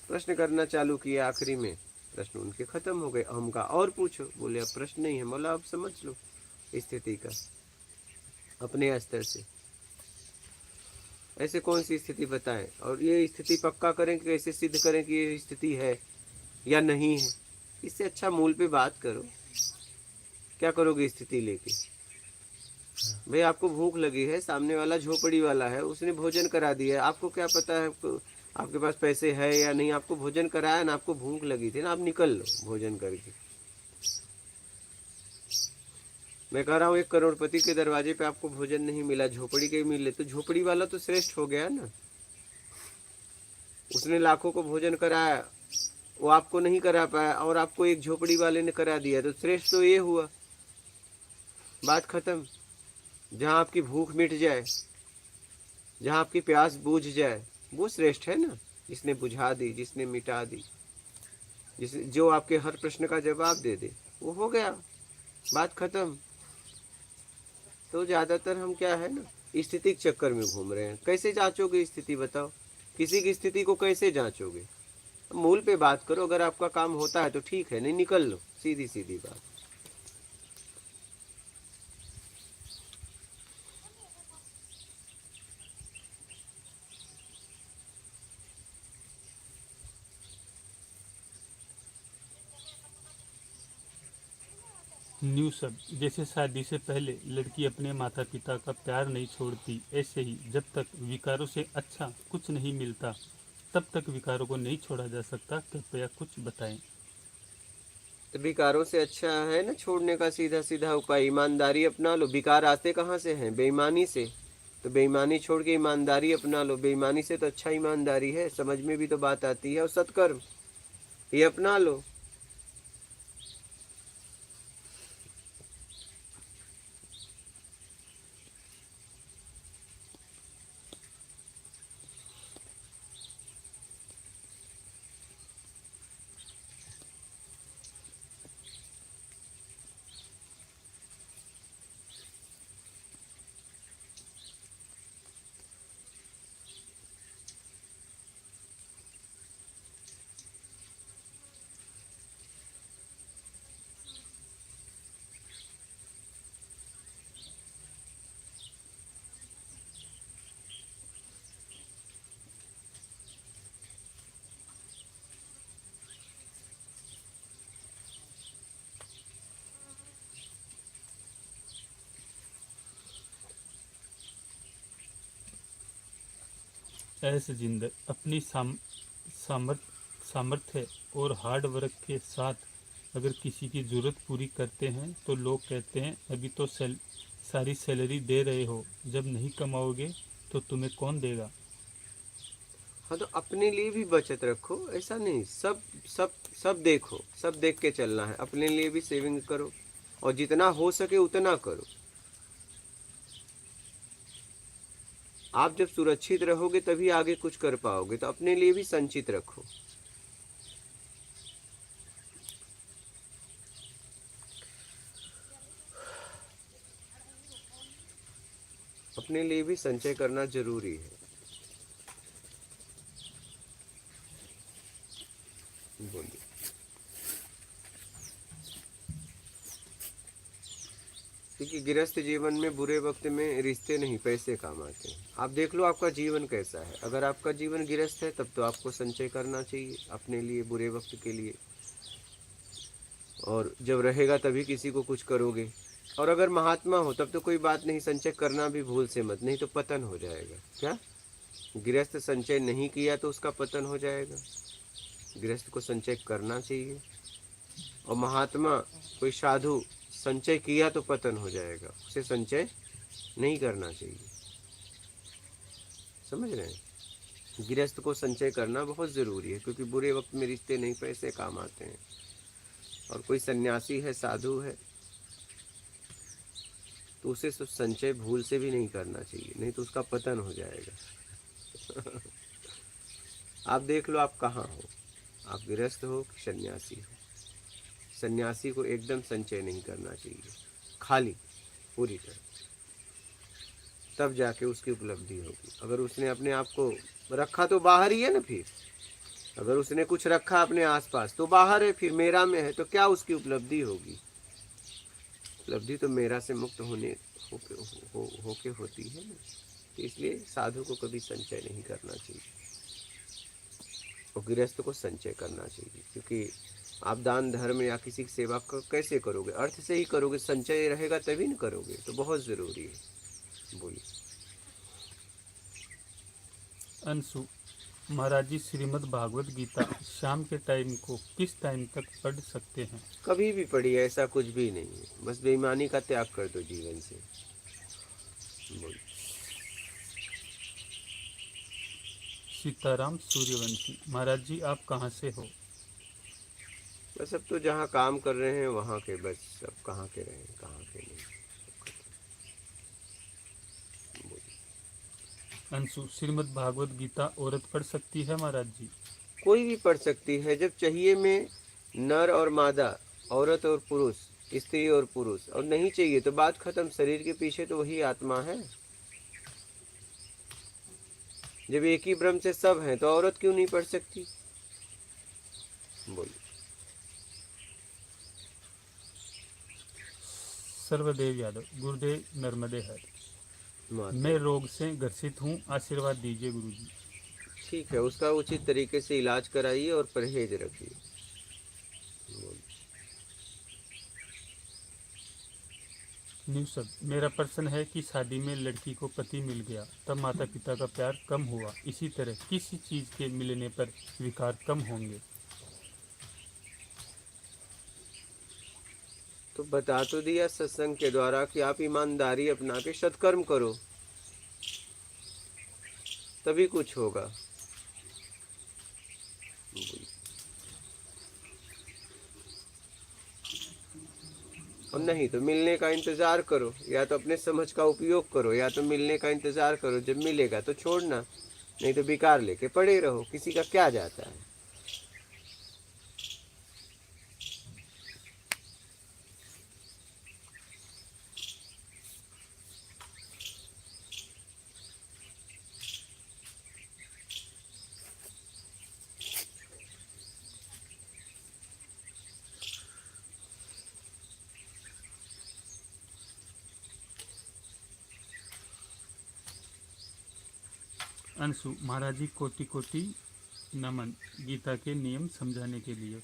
S2: प्रश्न करना चालू किया, आखिरी में प्रश्न उनके खत्म हो गए। हम कहा और पूछो, बोले अब प्रश्न नहीं है। बोला अब समझ लो स्थिति का अपने स्तर से। ऐसे कौन सी स्थिति बताएं, और ये स्थिति पक्का करें कि कैसे सिद्ध करें कि ये स्थिति है या नहीं है। इससे अच्छा मूल पे बात करो। क्या करोगे स्थिति लेके? भाई आपको भूख लगी है, सामने वाला झोपड़ी वाला है, उसने भोजन करा दिया, आपको क्या पता है आपके पास पैसे है या नहीं। आपको भोजन कराया ना, आपको भूख लगी थी ना, आप निकल लो भोजन करके। मैं कह रहा हूँ 1 करोड़पति के दरवाजे पे आपको भोजन नहीं मिला, झोपड़ी के मिले, तो झोपड़ी वाला तो श्रेष्ठ हो गया ना। उसने लाखों को भोजन कराया, वो आपको नहीं करा पाया, और आपको एक झोपड़ी वाले ने करा दिया, तो श्रेष्ठ तो ये हुआ। बात खत्म। जहाँ आपकी भूख मिट जाए, जहाँ आपकी प्यास बूझ जाए, वो श्रेष्ठ है ना, जिसने बुझा दी, जिसने मिटा दी, जो आपके हर प्रश्न का जवाब दे दे, वो हो गया, बात खत्म। तो ज्यादातर हम क्या है ना, स्थिति के चक्कर में घूम रहे हैं। कैसे जांचोगे स्थिति बताओ? किसी की स्थिति को कैसे जांचोगे? मूल पे बात करो। अगर आपका काम होता है तो ठीक है, नहीं निकल लो, सीधी सीधी बात।
S1: न्यू शब्द, जैसे शादी से पहले लड़की अपने माता पिता का प्यार नहीं छोड़ती, ऐसे ही जब तक विकारों से अच्छा कुछ नहीं मिलता तब तक विकारों को नहीं छोड़ा जा सकता। कृपया कुछ बताएं।
S2: तो विकारों से अच्छा है ना छोड़ने का सीधा सीधा उपाय, ईमानदारी अपना लो। विकार आते कहाँ से हैं? बेईमानी से। तो बेईमानी छोड़ के ईमानदारी अपना लो। बेईमानी से तो अच्छा ईमानदारी है, समझ में भी तो बात आती है। और सत्कर्म ये अपना लो।
S1: ऐसे जिंदर अपनी सामर्थ्य और हार्ड वर्क के साथ अगर किसी की ज़रूरत पूरी करते हैं तो लोग कहते हैं अभी तो सारी सैलरी दे रहे हो, जब नहीं कमाओगे तो तुम्हें कौन देगा।
S2: हाँ, तो अपने लिए भी बचत रखो। ऐसा नहीं सब सब सब देखो, सब देख के चलना है। अपने लिए भी सेविंग करो, और जितना हो सके उतना करो। आप जब सुरक्षित रहोगे तभी आगे कुछ कर पाओगे। तो अपने लिए भी संचित रखो। अपने लिए भी संचय करना जरूरी है। बोलिए। क्योंकि गृहस्थ जीवन में बुरे वक्त में रिश्ते नहीं, पैसे काम आते हैं। आप देख लो आपका जीवन कैसा है। अगर आपका जीवन गृहस्थ है तब तो आपको संचय करना चाहिए अपने लिए, बुरे वक्त के लिए, और जब रहेगा तभी किसी को कुछ करोगे। और अगर महात्मा हो तब तो कोई बात नहीं, संचय करना भी भूल से मत, नहीं तो पतन हो जाएगा। क्या गृहस्थ संचय नहीं किया तो उसका पतन हो जाएगा। गृहस्थ को संचय करना चाहिए, और महात्मा कोई साधु संचय किया तो पतन हो जाएगा, उसे संचय नहीं करना चाहिए। समझ रहे हैं? गृहस्थ को संचय करना बहुत ज़रूरी है, क्योंकि बुरे वक्त में रिश्ते नहीं, पैसे काम आते हैं। और कोई सन्यासी है, साधु है, तो उसे संचय भूल से भी नहीं करना चाहिए, नहीं तो उसका पतन हो जाएगा। आप देख लो आप कहाँ हो, आप गृहस्थ हो कि सन्यासी हो। सन्यासी को एकदम संचय नहीं करना चाहिए, खाली पूरी तरह, तब जाके उसकी उपलब्धि होगी। अगर उसने अपने आप को रखा तो बाहर ही है ना। फिर अगर उसने कुछ रखा अपने आसपास तो बाहर है, फिर मेरा में है, तो क्या उसकी उपलब्धि होगी? उपलब्धि तो मेरा से मुक्त होने होके होती है ना। तो इसलिए साधु को कभी संचय नहीं करना चाहिए, और गृहस्थ को संचय करना चाहिए। क्योंकि आप दान धर्म या किसी की सेवा कैसे करोगे? अर्थ से ही करोगे, संचय रहेगा तभी न करोगे। तो बहुत ज़रूरी है। बोलिए।
S1: अंशु, महाराज जी श्रीमद् भागवत गीता शाम के टाइम को किस टाइम तक पढ़ सकते हैं?
S2: कभी भी पढ़िए, ऐसा कुछ भी नहीं है। बस बेईमानी का त्याग कर दो जीवन से। बोलिए।
S1: सीताराम सूर्यवंशी, महाराज जी आप कहाँ से हो?
S2: बस अब तो जहाँ काम कर रहे हैं वहाँ के, बस अब कहाँ के रहें, कहाँ के नहीं। बोलिए।
S1: अंशु, श्रीमद् भागवत गीता औरत पढ़ सकती है महाराज जी?
S2: कोई भी पढ़ सकती है। जब चाहिए में नर और मादा, औरत और पुरुष, स्त्री और पुरुष, और नहीं चाहिए तो बात खत्म। शरीर के पीछे तो वही आत्मा है। जब एक ही ब्रह्म से सब है तो औरत क्यों नहीं पढ़ सकती? बोलिए।
S1: सर्वदेव यादव, गुरुदेव नर्मदे हर, मैं रोग से ग्रसित हूँ, आशीर्वाद दीजिए गुरुजी।
S2: ठीक है, उसका उचित तरीके से इलाज कराइए और परहेज रखिए।
S1: न्यूसब, मेरा प्रश्न है कि शादी में लड़की को पति मिल गया तब माता पिता का प्यार कम हुआ, इसी तरह किसी चीज़ के मिलने पर विकार कम होंगे?
S2: तो बता तो दिया सत्संग के द्वारा कि आप ईमानदारी अपना के सत्कर्म करो, तभी कुछ होगा। और नहीं तो मिलने का इंतज़ार करो, या तो अपने समझ का उपयोग करो, या तो मिलने का इंतज़ार करो। जब मिलेगा तो छोड़ना, नहीं तो बेकार लेके पड़े रहो। किसी का क्या जाता है।
S1: अंशु, महाराज जी कोटि कोटि नमन गीता के नियम समझाने के लिए।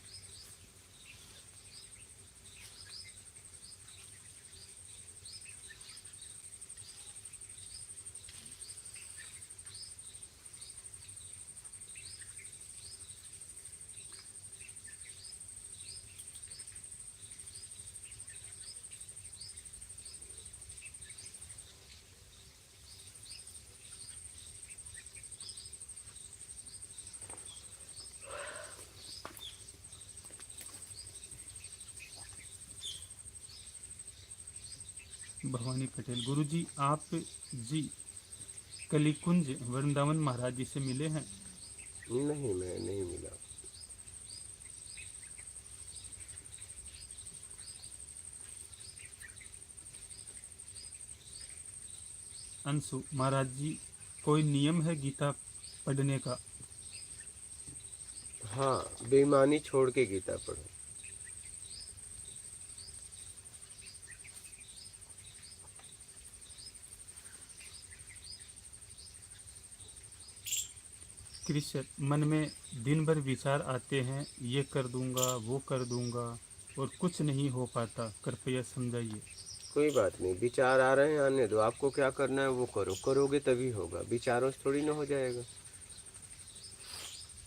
S1: भवानी पटेल, गुरुजी आप जी कलिकुंज वृंदावन महाराज जी से मिले हैं?
S2: नहीं, मैं नहीं मिला।
S1: अंशु, महाराज जी कोई नियम है गीता पढ़ने का?
S2: हाँ, बेईमानी छोड़ के गीता पढ़ो।
S1: कृष्ण, मन में दिन भर विचार आते हैं, ये कर दूंगा, वो कर दूंगा, और कुछ नहीं हो पाता, कृपया समझाइए।
S2: कोई बात नहीं, विचार आ रहे हैं आने दो, आपको क्या करना है वो करो, करोगे तभी होगा, विचारों से थोड़ी ना हो जाएगा।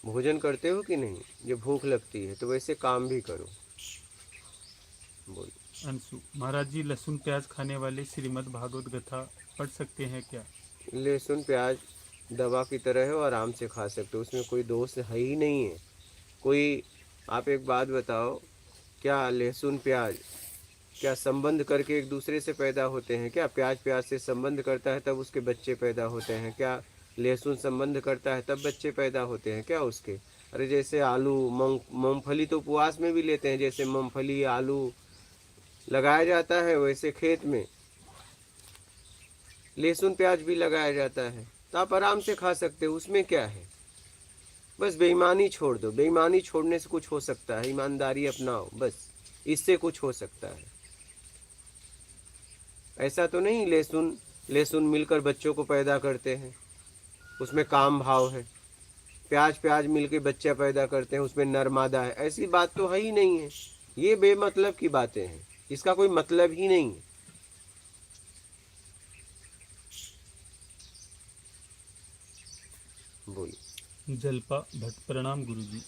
S2: भोजन करते हो कि नहीं? जब भूख लगती है तो वैसे काम भी करो। बोल।
S1: अंशु, महाराज जी, लहसुन प्याज खाने वाले श्रीमद् भागवत कथा पढ़ सकते हैं क्या?
S2: लहसुन प्याज दवा की तरह है और आराम से खा सकते हो, उसमें कोई दोष है ही नहीं है कोई। आप एक बात बताओ, क्या लहसुन प्याज क्या संबंध करके एक दूसरे से पैदा होते हैं? क्या प्याज प्याज से संबंध करता है तब उसके बच्चे पैदा होते हैं? क्या लहसुन संबंध करता है तब बच्चे पैदा होते हैं क्या उसके? अरे जैसे आलू मूंगफली तो उपवास में भी लेते हैं, जैसे मूंगफली आलू लगाया जाता है वैसे खेत में लहसुन प्याज भी लगाया जाता है, तो आप आराम से खा सकते हो, उसमें क्या है? बस बेईमानी छोड़ दो, बेईमानी छोड़ने से कुछ हो सकता है, ईमानदारी अपनाओ, बस इससे कुछ हो सकता है। ऐसा तो नहीं लहसुन लहसुन मिलकर बच्चों को पैदा करते हैं, उसमें काम भाव है। प्याज प्याज मिलके बच्चा पैदा करते हैं, उसमें नर मादा है, ऐसी बात तो है ही नहीं है। ये बेमतलब की बातें हैं, इसका कोई मतलब ही नहीं है। बोलिए।
S1: जल्पा भट्ट, प्रणाम गुरुजी।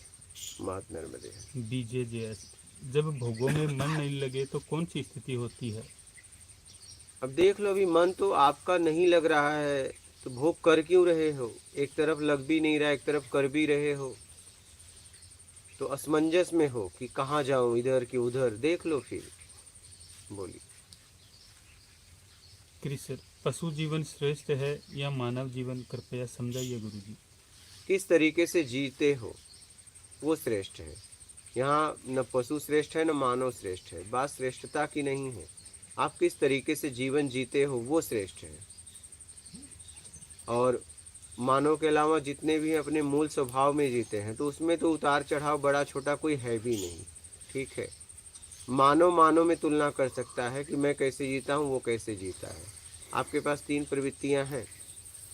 S2: मात नर्मदे।
S1: BJJS, जब भोगों में मन नहीं लगे तो कौन सी स्थिति होती है?
S2: अब देख लो, अभी मन तो आपका नहीं लग रहा है तो भोग कर क्यों रहे हो? एक तरफ लग भी नहीं रहा, एक तरफ कर भी रहे हो, तो असमंजस में हो कि कहाँ जाऊं, इधर कि उधर, देख लो फिर। बोलिए।
S1: कृष्ण, पशु जीवन श्रेष्ठ है या मानव जीवन, कृपया समझाइए गुरुजी।
S2: किस तरीके से जीते हो वो श्रेष्ठ है। यहाँ न पशु श्रेष्ठ है न मानव श्रेष्ठ है, बात श्रेष्ठता की नहीं है, आप किस तरीके से जीवन जीते हो वो श्रेष्ठ है। और मानव के अलावा जितने भी अपने मूल स्वभाव में जीते हैं तो उसमें तो उतार चढ़ाव बड़ा छोटा कोई है भी नहीं। ठीक है, मानव मानव में तुलना कर सकता है कि मैं कैसे जीता हूँ वो कैसे जीता है। आपके पास 3 प्रवृत्तियाँ हैं।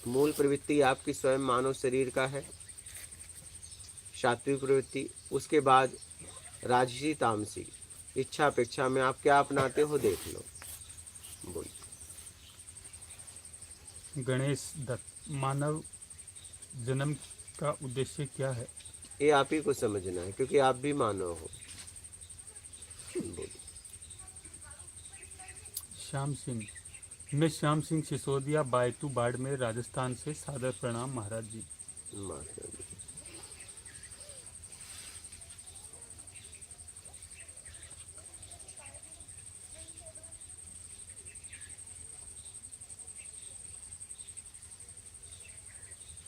S2: मूल प्रवृत्ति आपकी स्वयं मानव शरीर का है, सात्विक प्रवृत्ति, उसके बाद राजसी तामसी। इच्छा अपेक्षा में आप क्या अपनाते हो देख लो। बोलिए।
S1: गणेश दत्त, मानव जन्म का उद्देश्य क्या है?
S2: ये आप ही को समझना है क्योंकि आप भी मानव हो। बोलिए।
S1: श्याम सिंह, मैं श्याम सिंह सिसोदिया, बायतू बाड़मेर, राजस्थान से, सादर प्रणाम महाराज जी।
S2: माफ कर दीजिए।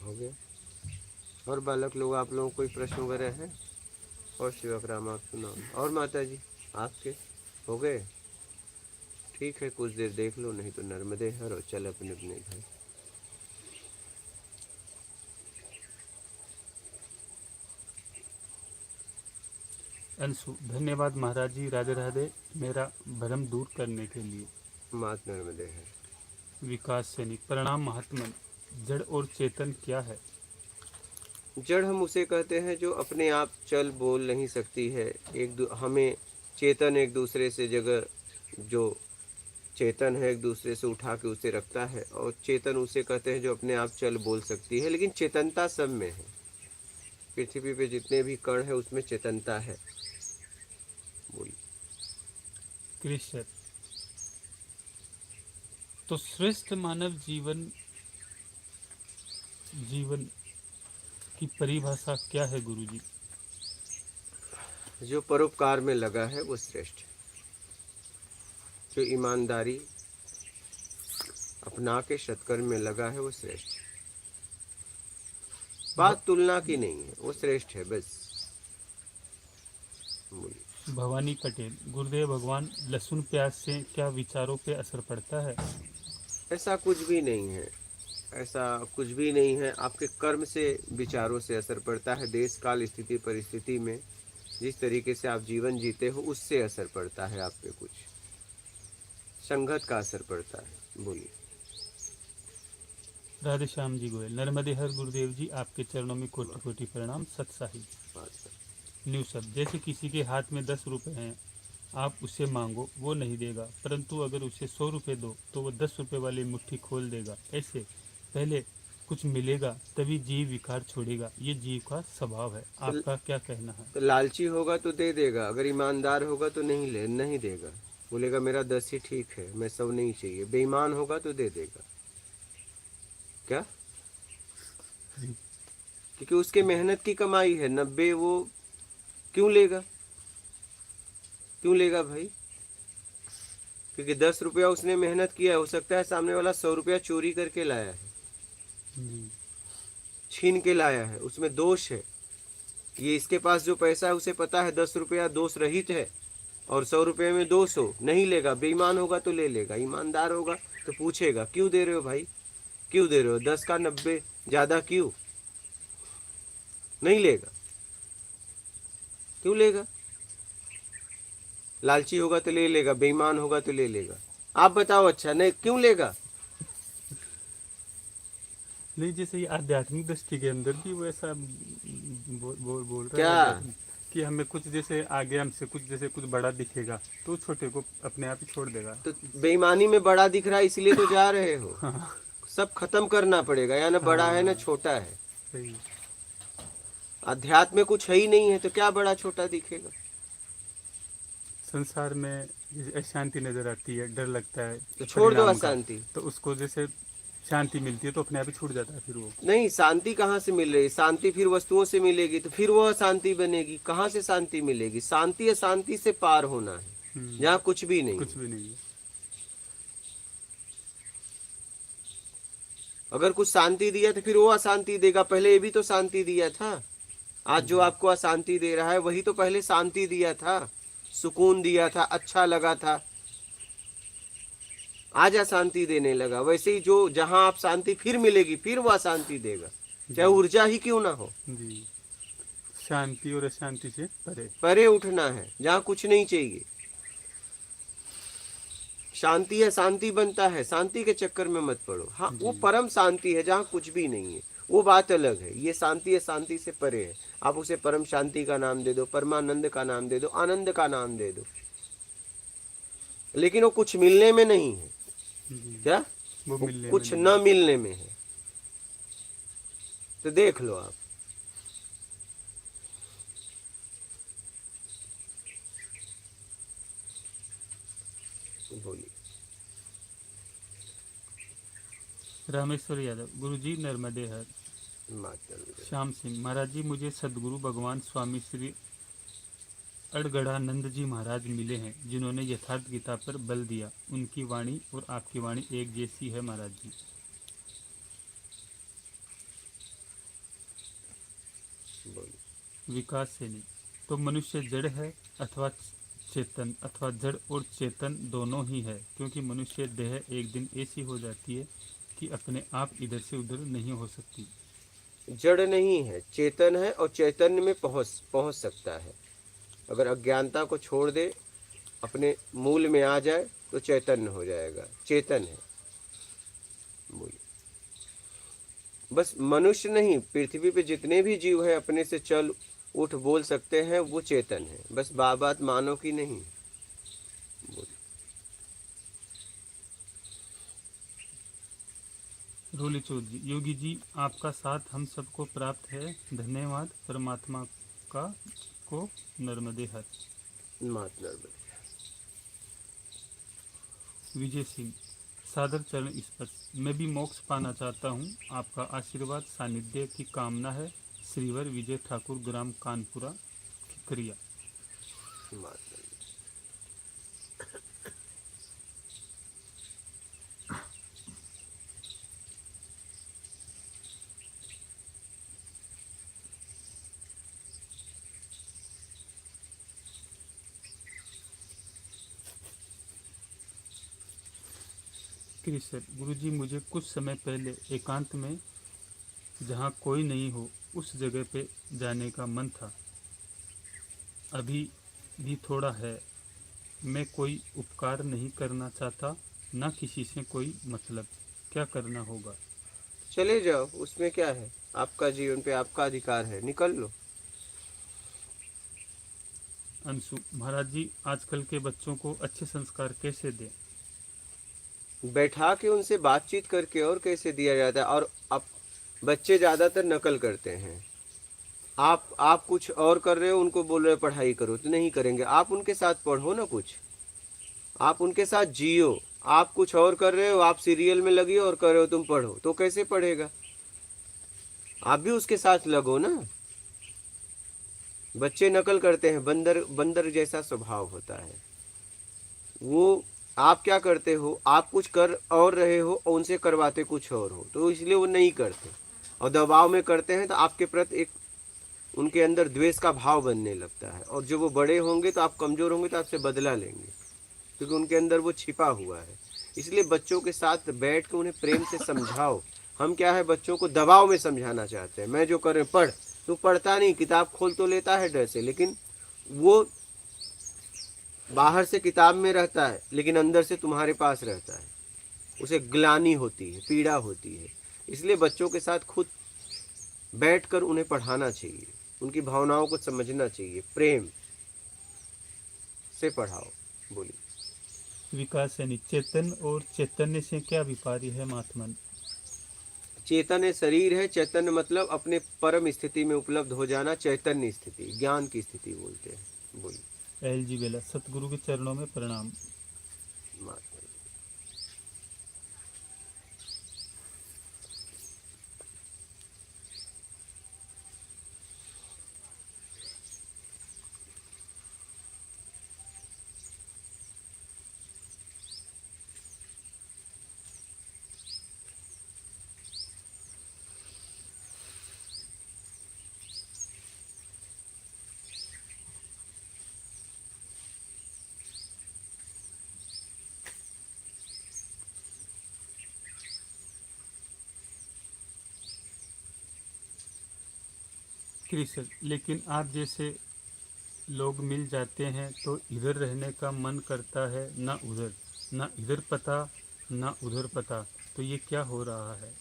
S2: हो गया। और बालक लोग, आप लोगों को कोई प्रश्न वगैरह है? और शिवक राम आप सुनाओ। और माता जी आपके हो गए? ठीक है, कुछ देर देख लो, नहीं तो नर्मदे हर और चल अपने अपने घर।
S1: अंशु, धन्यवाद महाराज जी, राधे राधे, मेरा भ्रम दूर करने के लिए।
S2: मात नर्मदे है।
S1: विकास सैनिक, प्रणाम महात्मन, जड़ और चेतन क्या है?
S2: जड़ हम उसे कहते हैं जो अपने आप चल बोल नहीं सकती है। हमें चेतन एक दूसरे से जगह, जो चेतन है एक दूसरे से उठा के उसे रखता है, और चेतन उसे कहते हैं जो अपने आप चल बोल सकती है। लेकिन चेतनता सब में है, पृथ्वी पे जितने भी कण है उसमें चेतनता है। बोलिए।
S1: कृष्ण, तो श्रेष्ठ मानव जीवन जीवन की परिभाषा क्या है गुरुजी?
S2: जो परोपकार में लगा है वो श्रेष्ठ है, जो ईमानदारी अपना के सत्कर्म में लगा है वो श्रेष्ठ है। बात तुलना की नहीं है, वो श्रेष्ठ है बस। बोलिए।
S1: भवानी पटेल, गुरुदेव भगवान, लहसुन प्याज से क्या विचारों पे असर पड़ता है?
S2: ऐसा कुछ भी नहीं है, ऐसा कुछ भी नहीं है। आपके कर्म से विचारों से असर पड़ता है, देश काल स्थिति परिस्थिति में जिस तरीके से आप जीवन जीते हो उससे असर पड़ता है, आप पे कुछ संगत का असर पड़ता है। बोलिए।
S1: राधे श्याम जी गोयल, नर्मदे हर गुरुदेव जी, आपके चरणों में कोटि कोटि प्रणाम। सत्साही न्यू शब्द, जैसे किसी के हाथ में 10 रुपए हैं, आप उससे मांगो वो नहीं देगा, परंतु अगर उसे 100 रुपये दो तो वो 10 रुपये वाली मुट्ठी खोल देगा। ऐसे पहले कुछ मिलेगा तभी जीव विकार छोड़ेगा, ये जीव का स्वभाव है। आपका क्या कहना है?
S2: तो लालची होगा तो दे देगा, अगर ईमानदार होगा तो नहीं देगा, बोलेगा मेरा 10 ही ठीक है, मैं 100 नहीं चाहिए। बेईमान होगा तो दे देगा। क्या? क्योंकि उसके मेहनत की कमाई है। 90 वो क्यों लेगा? क्यों लेगा भाई? क्योंकि 10 रुपया उसने मेहनत किया है। हो सकता है सामने वाला 100 रुपया चोरी करके लाया है, छीन के लाया है, उसमें दोष है। ये इसके पास जो पैसा है उसे पता है 10 रुपया दोष रहित है, और 100 रुपये में 200 नहीं लेगा। बेईमान होगा तो ले लेगा, ईमानदार होगा तो पूछेगा क्यों दे रहे हो भाई, क्यों दे रहे हो? 10 का 90 ज्यादा क्यों? नहीं लेगा। क्यों लेगा? लालची होगा तो ले लेगा, बेईमान होगा तो ले लेगा। आप बताओ, अच्छा नहीं क्यों लेगा?
S1: नहीं, जैसे ये आध्यात्मिक दृष्टि के अंदर भी वो ऐसा बोल रहा
S2: क्या?
S1: है कि हमें कुछ जैसे आगे हमसे कुछ जैसे कुछ बड़ा दिखेगा तो छोटे को अपने आप ही छोड़ देगा।
S2: तो बेईमानी में बड़ा दिख रहा है इसलिए तो जा रहे हो।
S1: हाँ,
S2: सब खत्म करना पड़ेगा, या ना बड़ा है ना छोटा है।
S1: सही।
S2: अध्यात्म में कुछ है ही नहीं है तो क्या बड़ा छोटा दिखेगा?
S1: संसार में जैसे अशांति नजर आती है, डर लगता है
S2: तो छोड़ दो
S1: परिणाम का,
S2: अशांति।
S1: तो उसको जैसे शांति मिलती है तो अपने आप ही छूट जाता है फिर वो।
S2: नहीं, शांति कहाँ से मिल रही? शांति फिर वस्तुओं से मिलेगी तो फिर वो अशांति बनेगी। कहाँ से शांति मिलेगी? शांति अशांति से पार होना है, जहाँ कुछ भी नहीं।
S1: कुछ भी नहीं है।
S2: अगर कुछ शांति दिया तो फिर वो अशांति देगा। पहले ये भी तो शांति दिया था। आज जो आपको अशांति दे रहा है वही तो पहले शांति दिया था, सुकून दिया था, अच्छा लगा था। आज अशांति देने लगा। वैसे ही जो जहां आप शांति फिर मिलेगी फिर वो अशांति देगा, चाहे ऊर्जा ही क्यों ना हो।
S1: जी, शांति और अशांति से परे
S2: परे उठना है, जहां कुछ नहीं चाहिए। शांति है, शांति बनता है, शांति के चक्कर में मत पड़ो। हाँ, वो परम शांति है जहाँ कुछ भी नहीं है, वो बात अलग है। ये शांति है, शांति से परे है। आप उसे परम शांति का नाम दे दो, परमानंद का नाम दे दो, आनंद का नाम दे दो, लेकिन वो कुछ मिलने में नहीं है। क्या?
S1: वो
S2: वो
S1: मिलने
S2: कुछ
S1: में
S2: न मिलने में है। तो देख लो आप। बोलिए।
S1: रामेश्वर यादव, गुरुजी नर्मदे हर। श्याम सिंह, महाराज जी मुझे सदगुरु भगवान स्वामी श्री अड़गड़ानंद जी महाराज मिले हैं, जिन्होंने यथार्थ गीता पर बल दिया। उनकी वाणी और आपकी वाणी एक जैसी है महाराज जी। विकास सैनी, तो मनुष्य जड़ है अथवा चेतन, अथवा जड़ और चेतन दोनों ही है, क्योंकि मनुष्य देह एक दिन ऐसी हो जाती है कि अपने आप इधर से उधर नहीं हो सकती।
S2: जड़ नहीं है, चेतन है, और चैतन्य में पहुंच सकता है। अगर अज्ञानता को छोड़ दे, अपने मूल में आ जाए तो चैतन्य हो जाएगा, चेतन है मूल। बस मनुष्य नहीं, पृथ्वी पे जितने भी जीव है अपने से चल उठ बोल सकते हैं, वो चेतन है। बस बात मानो कि नहीं।
S1: रोली चौधरी, योगी जी आपका साथ हम सबको प्राप्त है, धन्यवाद परमात्मा का को नर्मदे हर। विजय सिंह, सादर चरण स्पर्श, मैं भी मोक्ष पाना चाहता हूँ, आपका आशीर्वाद सानिध्य की कामना है। श्रीवर विजय ठाकुर, ग्राम कानपुरा, खिकरिया। कृष्ण, गुरुजी मुझे कुछ समय पहले एकांत में जहाँ कोई नहीं हो उस जगह पे जाने का मन था, अभी भी थोड़ा है। मैं कोई उपकार नहीं करना चाहता, ना किसी से कोई मतलब, क्या करना होगा?
S2: चले जाओ, उसमें क्या है, आपका जीवन पे आपका अधिकार है, निकल लो।
S1: अंशु, महाराज जी आजकल के बच्चों को अच्छे संस्कार कैसे दें?
S2: बैठा के उनसे बातचीत करके, और कैसे दिया जाता है। और अब बच्चे ज़्यादातर नकल करते हैं। आप कुछ और कर रहे हो, उनको बोल रहे हो पढ़ाई करो, तो नहीं करेंगे। आप उनके साथ पढ़ो ना, कुछ आप उनके साथ जियो। आप कुछ और कर रहे हो, आप सीरियल में लगी हो और कर रहे हो तुम पढ़ो, तो कैसे पढ़ेगा? आप भी उसके साथ लगो ना। बच्चे नकल करते हैं, बंदर बंदर जैसा स्वभाव होता है वो। आप क्या करते हो, आप कुछ कर और रहे हो और उनसे करवाते कुछ और हो, तो इसलिए वो नहीं करते और दबाव में करते हैं, तो आपके प्रति एक उनके अंदर द्वेष का भाव बनने लगता है। और जब वो बड़े होंगे तो आप कमज़ोर होंगे तो आपसे बदला लेंगे, क्योंकि उनके अंदर वो छिपा हुआ है। इसलिए बच्चों के साथ बैठ के उन्हें प्रेम से समझाओ। हम क्या है, बच्चों को दबाव में समझाना चाहते हैं। मैं जो कर रहे पढ़, तो पढ़ता नहीं, किताब खोल तो लेता है डर से, लेकिन वो बाहर से किताब में रहता है लेकिन अंदर से तुम्हारे पास रहता है। उसे ग्लानि होती है, पीड़ा होती है। इसलिए बच्चों के साथ खुद बैठकर उन्हें पढ़ाना चाहिए, उनकी भावनाओं को समझना चाहिए, प्रेम से पढ़ाओ। बोलिए।
S1: विकास यानी चेतन और चैतन्य से क्या विपारी है महात्मन?
S2: चेतन शरीर है, चैतन्य मतलब अपने परम स्थिति में उपलब्ध हो जाना, चैतन्य स्थिति, ज्ञान की स्थिति बोलते हैं। बोलिए।
S1: LG बेला, सतगुरु के चरणों में प्रणाम। कृष्ण, लेकिन आप जैसे लोग मिल जाते हैं तो इधर रहने का मन करता है, ना उधर, ना इधर पता ना उधर पता, तो ये क्या हो रहा है?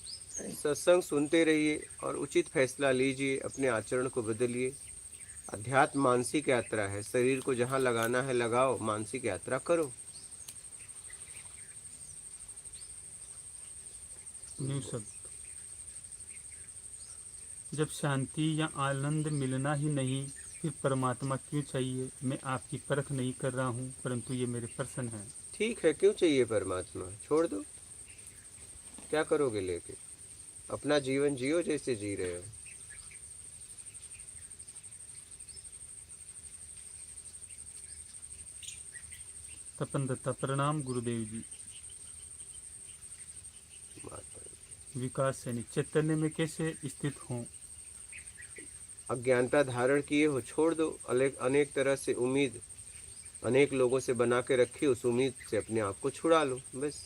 S2: सत्संग सुनते रहिए और उचित फैसला लीजिए, अपने आचरण को बदलिए। अध्यात्म मानसिक यात्रा है, शरीर को जहाँ लगाना है लगाओ, मानसिक यात्रा करो।
S1: न्यू शब्द, जब शांति या आनंद मिलना ही नहीं, फिर परमात्मा क्यों चाहिए? मैं आपकी परख नहीं कर रहा हूँ, परंतु ये मेरे प्रश्न हैं।
S2: ठीक है, क्यों चाहिए परमात्मा? छोड़ दो, क्या करोगे लेके? अपना जीवन जियो जैसे जी रहे हो।
S1: तपन दत्ता, प्रणाम गुरुदेव जी। विकास सैनी, चैतन्य में कैसे स्थित हों?
S2: अज्ञानता धारण किए हो, छोड़ दो। अनेक तरह से उम्मीद अनेक लोगों से बना के रखी, उस उम्मीद से अपने आप को छुड़ा लो, बस।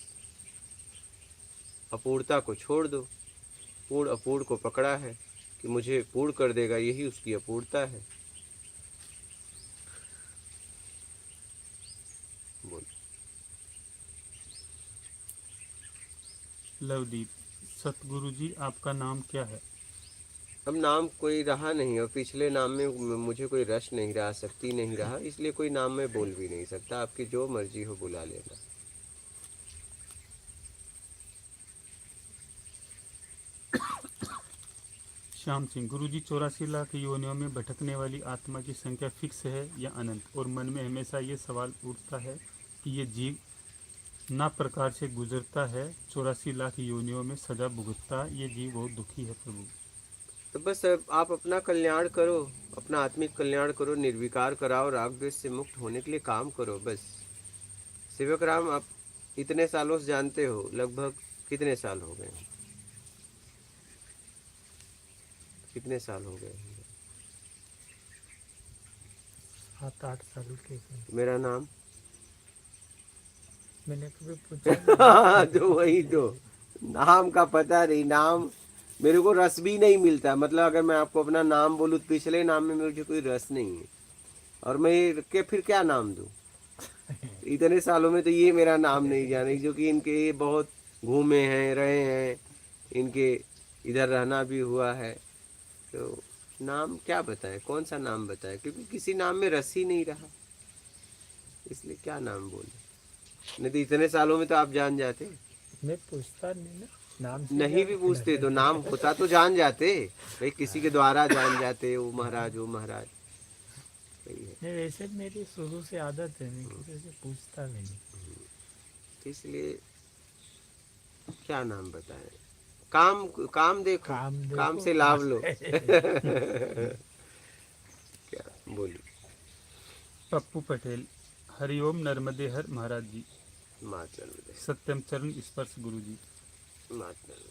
S2: अपूर्णता को छोड़ दो। पूर्ण अपूर्ण को पकड़ा है कि मुझे पूर्ण कर देगा, यही उसकी अपूर्णता है। बोल।
S1: लवदीप, सतगुरु जी आपका नाम क्या है?
S2: अब नाम कोई रहा नहीं, और पिछले नाम में मुझे कोई रस नहीं रहा, शक्ति नहीं रहा, इसलिए कोई नाम मैं बोल भी नहीं सकता। आपकी जो मर्जी हो बुला लेना।
S1: श्याम सिंह, गुरुजी 84 लाख योनियों में भटकने वाली आत्मा की संख्या फिक्स है या अनंत? और मन में हमेशा ये सवाल उठता है कि ये जीव ना प्रकार से गुजरता है, 84 लाख योनियों में सजा भुगतता, ये जीव बहुत दुखी है प्रभु।
S2: तो बस अब आप अपना कल्याण करो, अपना आत्मिक कल्याण करो, निर्विकार कराओ, राग द्वेष से मुक्त होने के लिए काम करो, बस। सेवक राम, आप इतने सालों से जानते हो, लगभग कितने साल हो गए? कितने साल हो गए?
S3: 7-8 साल के।
S2: मेरा नाम
S3: मैंने कभी पूछा
S2: तो वही तो, नाम का पता नहीं। नाम मेरे को रस भी नहीं मिलता, मतलब अगर मैं आपको अपना नाम बोलूँ तो पिछले नाम में मुझे कोई रस नहीं है, और मैं के फिर क्या नाम दूँ? इतने सालों में तो ये मेरा नाम नहीं जाने, जो कि इनके ये बहुत घूमे हैं, रहे हैं, इनके इधर रहना भी हुआ है, तो नाम क्या बताएं, कौन सा नाम बताएं, क्योंकि किसी नाम में रस ही नहीं रहा, इसलिए क्या नाम बोले। नहीं तो इतने सालों में तो आप जान जाते,
S3: मैं पूछता नहीं ना, नाम से
S2: नहीं भी पूछते तो नाम होता तो जान जाते भाई, किसी के द्वारा जान जाते, वो महाराज वो महाराज। सही है।
S3: नहीं, वैसे मेरी शुरू से आदत है, मैं किसी से पूछता भी नहीं।
S2: तो इसलिए क्या नाम बताएं, काम काम देखो,
S3: काम
S2: काम
S3: देखो,
S2: से लाभ लो।
S3: काम
S2: क्या बोलिए।
S1: पप्पू पटेल, हरिओम नर्मदे हर महाराज जी,
S2: मात नर्मदे,
S1: सत्यम चरण स्पर्श गुरु जी।
S2: मात नर्मदे।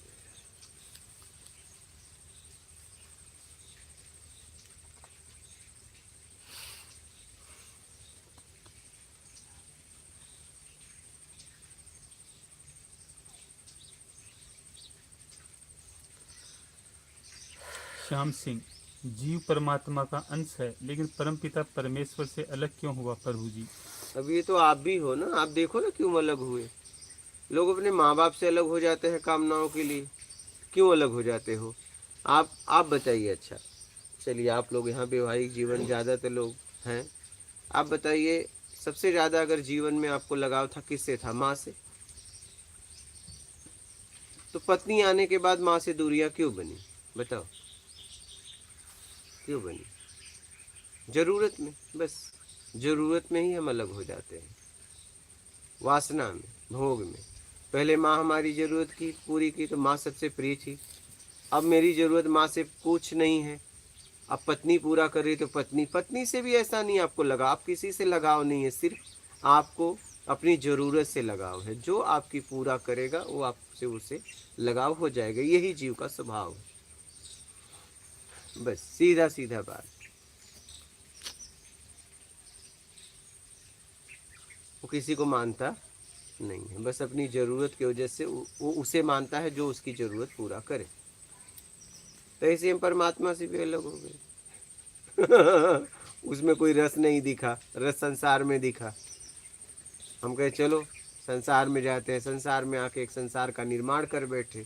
S1: श्याम सिंह, जीव परमात्मा का अंश है, लेकिन परमपिता परमेश्वर से अलग क्यों हुआ प्रभु जी?
S2: अब ये तो आप भी हो ना, आप देखो ना क्यों अलग हुए। लोग अपने माँ बाप से अलग हो जाते हैं कामनाओं के लिए, क्यों अलग हो जाते हो आप बताइए। अच्छा चलिए, आप लोग यहाँ वैवाहिक जीवन ज़्यादातर लोग हैं, आप बताइए सबसे ज़्यादा अगर जीवन में आपको लगाव था किससे था? माँ से। तो पत्नी आने के बाद माँ से दूरियां क्यों बनी, बताओ क्यों बनी? जरूरत में, बस जरूरत में ही हम अलग हो जाते हैं, वासना में, भोग में। पहले माँ हमारी जरूरत की पूरी की तो माँ सबसे प्रिय थी, अब मेरी जरूरत माँ से कुछ नहीं है, अब पत्नी पूरा कर रही तो पत्नी से भी ऐसा नहीं आपको लगाव, आप किसी से लगाव नहीं है, सिर्फ आपको अपनी ज़रूरत से लगाव है। जो आपकी पूरा करेगा वो आपसे उसे लगाव हो जाएगा, यही जीव का स्वभाव है, बस सीधा सीधा बात। वो किसी को मानता नहीं है, बस अपनी ज़रूरत की वजह से वो उसे मानता है जो उसकी ज़रूरत पूरा करे। तो ऐसे हम परमात्मा से भी अलग हो गए। उसमें कोई रस नहीं दिखा, रस संसार में दिखा। हम कहे चलो संसार में जाते हैं, संसार में आके एक संसार का निर्माण कर बैठे,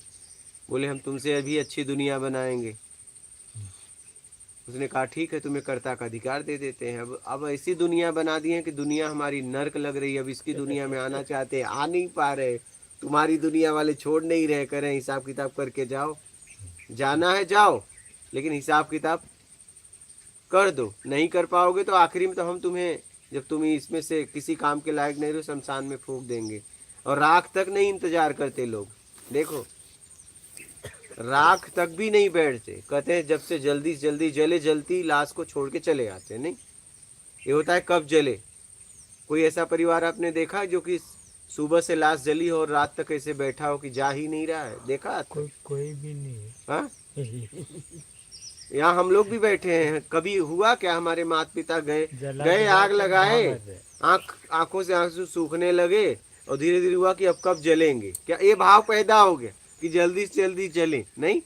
S2: बोले हम तुमसे अभी अच्छी दुनिया बनाएंगे। उसने कहा ठीक है, तुम्हें कर्ता का अधिकार दे देते हैं। अब ऐसी दुनिया बना दी है कि दुनिया हमारी नर्क लग रही है, अब इसकी दुनिया में आना चाहते हैं, आ नहीं पा रहे। तुम्हारी दुनिया वाले छोड़ नहीं रहे, करें हिसाब किताब करके जाओ, जाना है जाओ, लेकिन हिसाब किताब कर दो। नहीं कर पाओगे तो आखिरी में तो हम तुम्हें, जब तुम इसमें से किसी काम के लायक नहीं रहो, शमशान में फूंक देंगे। और राख तक नहीं इंतजार करते लोग, देखो राख तक भी नहीं बैठते, कहते हैं जब से जल्दी से जल्दी जले, जलती लाश को छोड़ के चले आते। नहीं, ये होता है कब जले। कोई ऐसा परिवार आपने देखा जो कि सुबह से लाश जली हो और रात तक ऐसे बैठा हो कि जा ही नहीं रहा है? देखा?
S3: कोई भी नहीं है।
S2: हाँ, यहाँ हम लोग भी बैठे हैं, कभी हुआ क्या हमारे माता पिता गए आग लगाए, आंखों से आंसू सूखने लगे और धीरे धीरे हुआ कि अब कब जलेंगे, क्या ये भाव पैदा हो गया कि जल्दी से जल्दी जले? नहीं,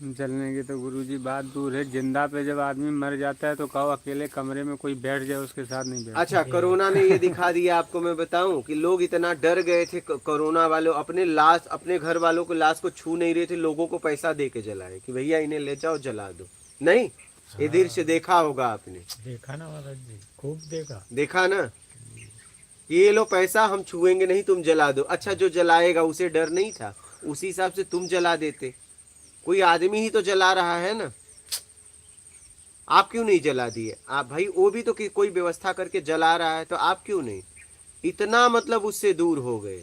S4: जलने की तो गुरुजी बात दूर है, जिंदा पे जब आदमी मर जाता है तो कहो अकेले कमरे में कोई बैठ जाए उसके साथ नहीं बैठ।
S2: अच्छा कोरोना ने ये दिखा दिया आपको, मैं बताऊं कि लोग इतना डर गए थे कोरोना वालों, अपने लाश, अपने घर वालों को लाश को छू नहीं रहे थे, लोगों को पैसा दे के जलाए कि भैया इन्हें ले जाओ जला दो। नहीं, ये दृश्य देखा होगा आपने,
S3: देखा ना महाराज जी, खूब देखा।
S2: देखा ना, ये लो पैसा हम छुएंगे नहीं, तुम जला दो। अच्छा जो जलाएगा उसे डर नहीं था, उसी हिसाब से तुम जला देते। कोई आदमी ही तो जला रहा है ना, आप क्यों नहीं जला दिए? आप भाई वो भी तो कोई व्यवस्था करके जला रहा है, तो आप क्यों नहीं? इतना मतलब उससे दूर हो गए,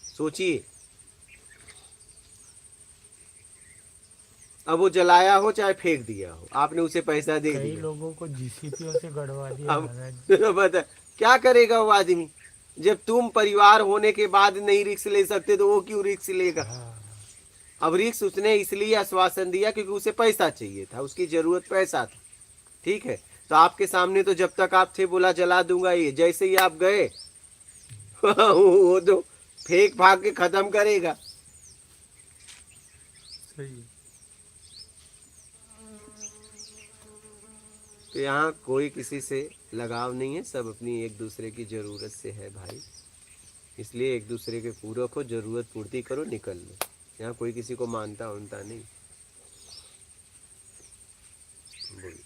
S2: सोचिए। अब वो जलाया हो चाहे फेंक दिया हो, आपने उसे पैसा दे
S3: कई
S2: दिया।
S3: लोगों को जीसीपीओ से गड़वा दिया
S2: अब
S3: महाराज जी।
S2: बता क्या करेगा वो आदमी? जब तुम परिवार होने के बाद नहीं रिस्क ले सकते तो वो क्यों रिस्क लेगा?
S3: हाँ,
S2: अब रिक्स उसने इसलिए आश्वासन दिया क्योंकि उसे पैसा चाहिए था, उसकी जरूरत पैसा था, ठीक है। तो आपके सामने तो जब तक आप थे बोला जला दूंगा, ये जैसे ही आप गए वो तो फेंक भाग के खत्म करेगा।
S1: सही है।
S2: तो यहाँ कोई किसी से लगाव नहीं है, सब अपनी एक दूसरे की जरूरत से है भाई, इसलिए एक दूसरे के पूरक हो, जरूरत पूर्ति करो, निकल लो। यहाँ कोई किसी को मानता उनता नहीं। बोलिए।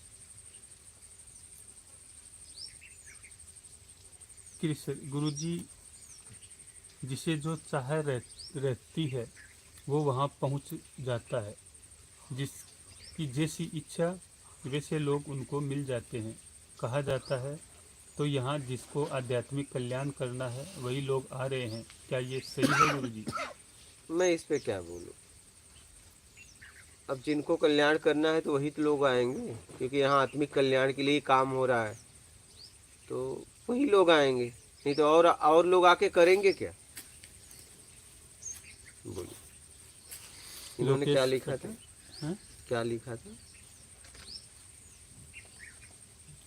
S1: कृष्ण गुरुजी, जिसे जो चाह रहती है वो वहाँ पहुँच जाता है, जिसकी जैसी इच्छा वैसे लोग उनको मिल जाते हैं, कहा जाता है। तो यहाँ जिसको आध्यात्मिक कल्याण करना है वही लोग आ रहे हैं, क्या ये सही है गुरुजी?
S2: मैं इस पे क्या बोलूँ? अब जिनको कल्याण करना है तो वही तो लोग आएंगे, क्योंकि यहाँ आत्मिक कल्याण के लिए ही काम हो रहा है, तो वही लोग आएंगे। नहीं तो और लोग आके करेंगे क्या? बोलिए। इन्होंने क्या
S1: लोकेश
S2: लिखा था?
S1: हाँ?
S2: क्या लिखा था?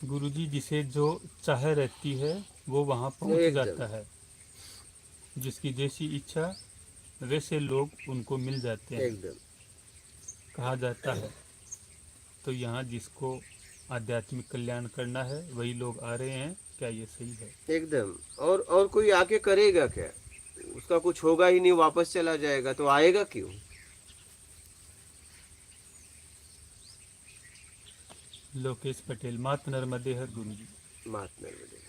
S1: गुरुजी, जिसे जो चाह रहती है वो वहाँ पहुँच
S2: एकदम।
S1: जाता है, जिसकी जैसी इच्छा वैसे लोग उनको मिल जाते हैं,
S2: एकदम।
S1: कहा जाता है। तो यहाँ जिसको आध्यात्मिक कल्याण करना है वही लोग आ रहे हैं, क्या ये सही है?
S2: एकदम। और कोई आके करेगा क्या? उसका कुछ होगा ही नहीं, वापस चला जाएगा, तो आएगा क्यों?
S1: लोकेश पटेल, मात नर्मदे हर गुरुजी।
S2: मात नर्मदे।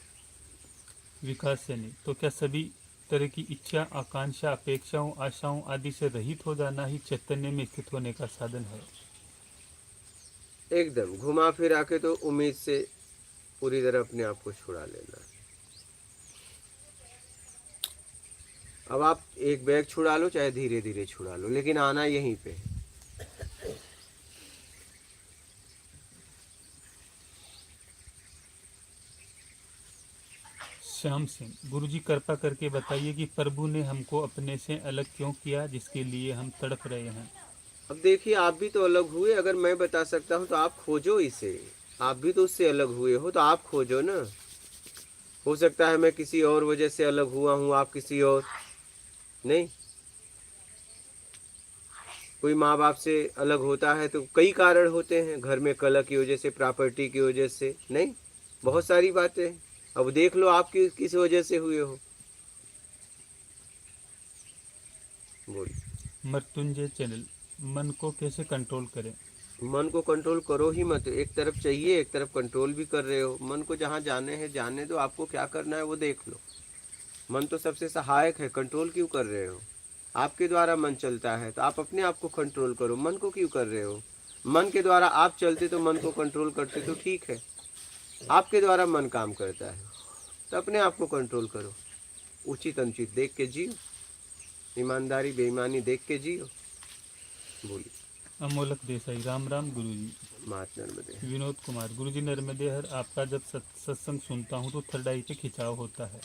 S1: विकास सैनी, तो क्या सभी तरह की इच्छा, आकांक्षा, अपेक्षाओं, आशाओं आदि से रहित हो जाना ही चैतन्य में स्थित होने का साधन है?
S2: एकदम। घुमा फिरा के तो उम्मीद से पूरी तरह अपने आप को छुड़ा लेना है। अब आप एक बैग छुड़ा लो, चाहे धीरे धीरे छुड़ा लो, लेकिन आना यहीं पे है।
S1: श्याम सिंह, गुरुजी कृपा करके बताइए कि प्रभु ने हमको अपने से अलग क्यों किया, जिसके लिए हम तड़प रहे हैं?
S2: अब देखिए, आप भी तो अलग हुए। अगर मैं बता सकता हूँ तो आप खोजो इसे। आप भी तो उससे अलग हुए हो, तो आप खोजो ना। हो सकता है मैं किसी और वजह से अलग हुआ हूँ, आप किसी और। नहीं, कोई माँ बाप से अलग होता है तो कई कारण होते हैं, घर में कलह की वजह से, प्रॉपर्टी की वजह से, नहीं, बहुत सारी बातें। अब देख लो आप किस वजह से हुए हो। बोलिए।
S1: मृत्युंजय चैनल, मन को कैसे कंट्रोल करें?
S2: मन को कंट्रोल करो ही मत। एक तरफ चाहिए, एक तरफ कंट्रोल भी कर रहे हो। मन को जहाँ जाने हैं जाने दो, आपको क्या करना है वो देख लो। मन तो सबसे सहायक है, कंट्रोल क्यों कर रहे हो? आपके द्वारा मन चलता है तो आप अपने आप को कंट्रोल करो, मन को क्यों कर रहे हो? मन के द्वारा आप चलते तो मन को कंट्रोल करते तो ठीक है। आपके द्वारा मन काम करता है तो अपने आप को कंट्रोल करो। उचित अनुचित देख के जियो, ईमानदारी बेईमानी देख के जियो। बोलिए।
S1: अमोलक देसाई, राम राम गुरुजी।
S2: मात नर्मदे।
S1: विनोद कुमार, गुरुजी नर्मदे हर, आपका जब सत्संग सुनता हूँ तो थर्ड आई पे खिंचाव होता है।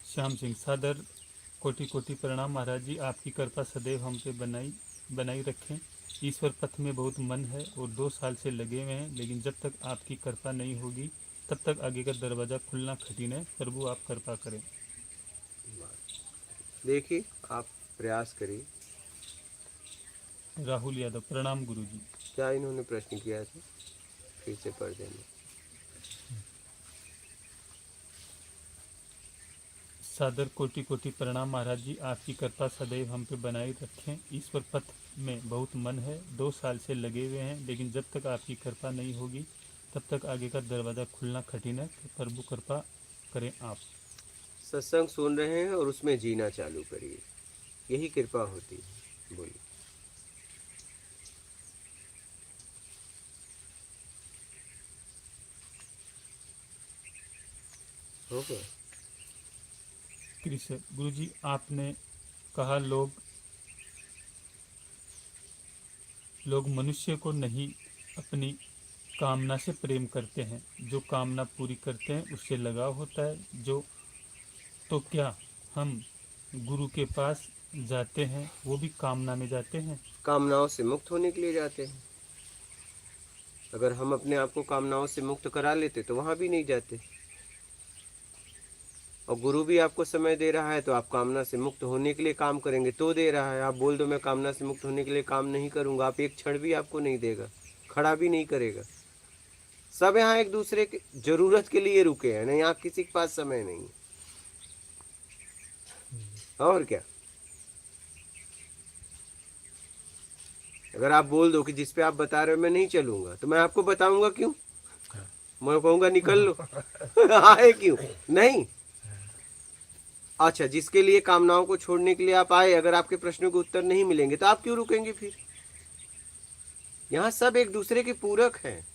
S1: श्याम सिंह, सादर कोटि कोटि प्रणाम महाराज जी, आपकी कृपा सदैव हम पे बनाई रखें। ईश्वर पथ में बहुत मन है और 2 साल से लगे हुए हैं, लेकिन जब तक आपकी कृपा नहीं होगी तब तक आगे का दरवाज़ा खुलना कठिन है। प्रभु आप कृपा करें।
S2: देखिए, आप प्रयास करिए।
S1: राहुल यादव, प्रणाम गुरुजी।
S2: क्या इन्होंने प्रश्न किया था? फिर से पढ़ देना।
S1: सादर कोटि कोटि प्रणाम महाराज जी, आपकी कृपा सदैव हम पे बनाए रखें। ईश्वर पथ में बहुत मन है, 2 साल से लगे हुए हैं, लेकिन जब तक आपकी कृपा नहीं होगी तब तक आगे का दरवाज़ा खुलना कठिन है। तो प्रभु कृपा करें आप।
S2: सत्संग सुन रहे हैं और उसमें जीना चालू करिए, यही कृपा होती है। बोलिए। हो गया।
S1: कृष्ण गुरुजी, आपने कहा लोग मनुष्य को नहीं अपनी कामना से प्रेम करते हैं, जो कामना पूरी करते हैं उससे लगाव होता है। तो क्या हम गुरु के पास जाते हैं वो भी कामना में जाते हैं?
S2: कामनाओं से मुक्त होने के लिए जाते हैं। अगर हम अपने आप को कामनाओं से मुक्त करा लेते तो वहां भी नहीं जाते। और गुरु भी आपको समय दे रहा है तो आप कामना से मुक्त होने के लिए काम करेंगे तो दे रहा है। आप बोल दो मैं कामना से मुक्त होने के लिए काम नहीं करूंगा, आप एक क्षण भी आपको नहीं देगा, खड़ा भी नहीं करेगा। सब यहाँ एक दूसरे की जरूरत के लिए रुके हैं ना, यहाँ किसी के पास समय नहीं। और क्या। अगर आप बोल दो कि जिस पे आप बता रहे हो मैं नहीं चलूंगा, तो मैं आपको बताऊंगा क्यों, मैं कहूंगा निकल लो। आए क्यों नहीं। अच्छा, जिसके लिए कामनाओं को छोड़ने के लिए आप आए, अगर आपके प्रश्नों के उत्तर नहीं मिलेंगे तो आप क्यों रुकेंगे फिर। यहाँ सब एक दूसरे के पूरक हैं,